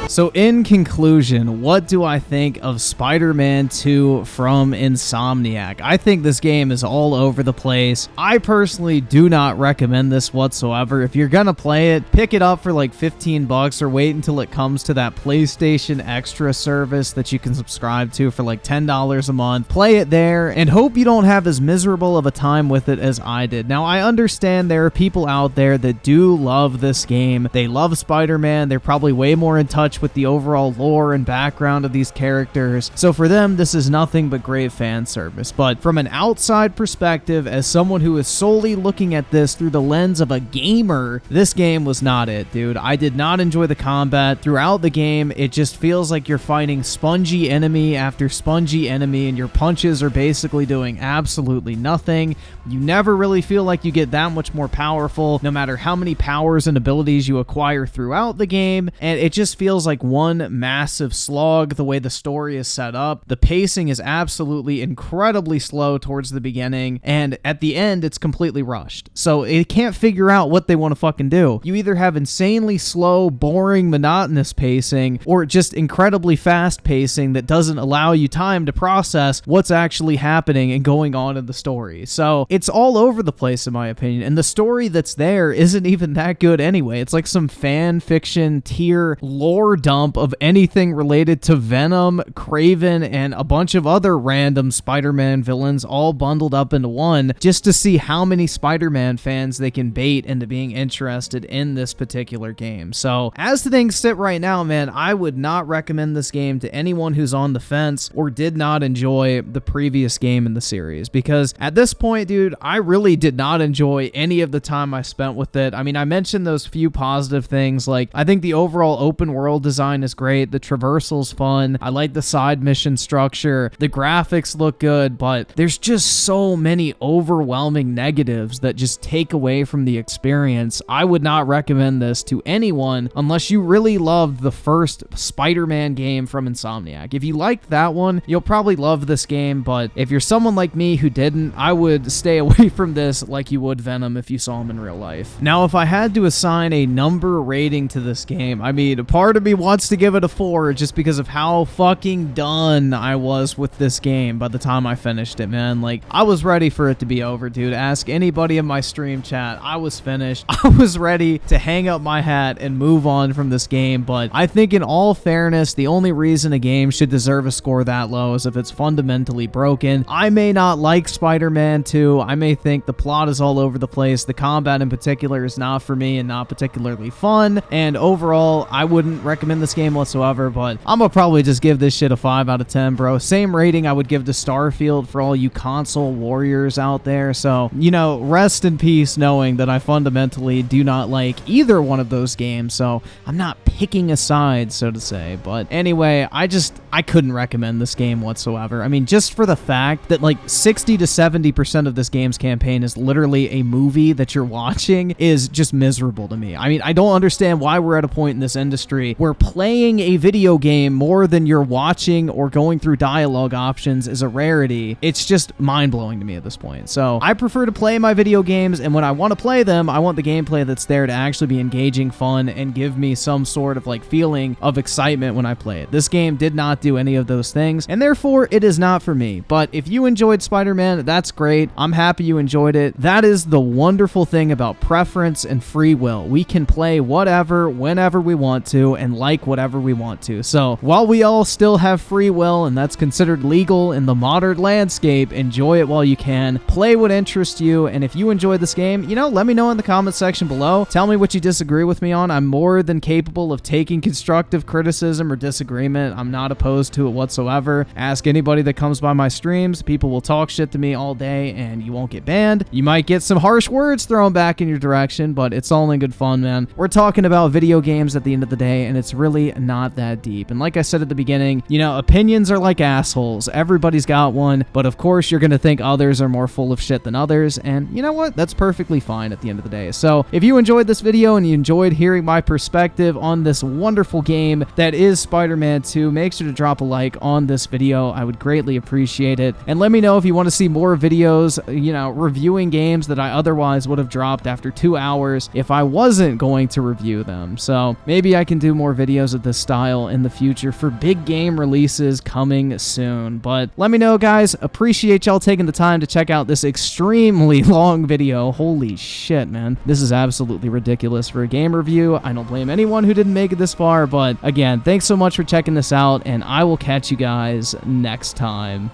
So in conclusion, what do I think of Spider-Man 2 from Insomniac? I think this game is all over the place. I personally do not recommend this whatsoever. If you're gonna play it, pick it up for like 15 bucks or wait until it comes to that PlayStation Extra service that you can subscribe to for like $10 a month. Play it there and hope you don't have as miserable of a time with it as I did. Now, I understand there are people out there that do love this game. They love Spider-Man. They're probably way more in touch with the overall lore and background of these characters. So for them, this is nothing but great fan service. But from an outside perspective, as someone who is solely looking at this through the lens of a gamer, this game was not it, dude. I did not enjoy the combat throughout the game. It just feels like you're fighting spongy enemy after spongy enemy, and your punches are basically doing absolutely nothing. You never really feel like you get that much more powerful, no matter how many powers and abilities you acquire throughout the game, and it just feels like one massive slog the way the story is set up. The pacing is absolutely incredibly slow towards the beginning, and at the end, it's completely rushed. So it can't figure out what they want to fucking do. You either have insanely slow, boring, monotonous pacing, or just incredibly fast pacing that doesn't allow you time to process what's actually happening and going on in the story. So it's all over the place, in my opinion, and the story that's there isn't even that good anyway. It's like some fan fiction tier lore dump of anything related to Venom, Kraven, and a bunch of other random Spider-Man villains all bundled up into one, just to see how many Spider-Man fans they can bait into being interested in this particular game. So as things sit right now, man, I would not recommend this game to anyone who's on the fence or did not enjoy the previous game in the series, because at this point, dude, I really did not enjoy any of the time I spent with it. I mean, I mentioned those few positive things, like I think the overall open world design is great, the traversal's fun, I like the side mission structure, the graphics look good, but there's just so many overwhelming negatives that just take away from the experience. I would not recommend this to anyone unless you really loved the first Spider-Man game from Insomniac. If you liked that one, you'll probably love this game, but if you're someone like me who didn't, I would stay away from this like you would Venom if you saw him in real life. Now, if I had to assign a number rating to this game, I mean, a part of me wants to give it a 4 just because of how fucking done I was with this game by the time I finished it, man. Like, I was ready for it to be over, dude. Ask anybody in my stream chat. I was finished. I was ready to hang up my hat and move on from this game, but I think in all fairness, the only reason a game should deserve a score that low is if it's fundamentally broken. I may not like Spider-Man 2. I may think the plot is all over the place. The combat in particular is not for me and not particularly fun, and overall, I wouldn't recommend recommend this game whatsoever, but I'm gonna probably just give this shit a 5 out of 10, bro. Same rating I would give to Starfield for all you console warriors out there. So, you know, rest in peace knowing that I fundamentally do not like either one of those games, so I'm not picking a side, so to say. But anyway, I couldn't recommend this game whatsoever. I mean, just for the fact that like 60 to 70% of this game's campaign is literally a movie that you're watching is just miserable to me. I mean, I don't understand why we're at a point in this industry where playing a video game more than you're watching or going through dialogue options is a rarity. It's just mind-blowing to me at this point. So I prefer to play my video games, and when I want to play them, I want the gameplay that's there to actually be engaging, fun, and give me some sort of like feeling of excitement when I play it. This game did not do any of those things, and therefore it is not for me. But if you enjoyed Spider-Man, that's great. I'm happy you enjoyed it. That is the wonderful thing about preference and free will. We can play whatever, whenever we want to, and like whatever we want to. So while we all still have free will, and that's considered legal in the modern landscape, enjoy it while you can. Play what interests you, and if you enjoyed this game, you know, let me know in the comment section below. Tell me what you disagree with me on. I'm more than capable of taking constructive criticism or disagreement. I'm not opposed to it whatsoever. Ask anybody that comes by my streams. People will talk shit to me all day, and you won't get banned. You might get some harsh words thrown back in your direction, but it's all in good fun, man. We're talking about video games at the end of the day, and it's really not that deep. And like I said at the beginning, you know, opinions are like assholes. Everybody's got one, but of course you're gonna think others are more full of shit than others, and you know what? That's perfectly fine at the end of the day. So if you enjoyed this video and you enjoyed hearing my perspective on this wonderful game that is Spider-Man 2, make sure to drop a like on this video. I would greatly appreciate it. And let me know if you want to see more videos, you know, reviewing games that I otherwise would have dropped after 2 hours if I wasn't going to review them. So maybe I can do more videos of this style in the future for big game releases coming soon. But let me know, guys. Appreciate y'all taking the time to check out this extremely long video. Holy shit, man. This is absolutely ridiculous for a game review. I don't blame anyone who didn't make it this far, but again, thanks so much for checking this out, and I will catch you guys next time.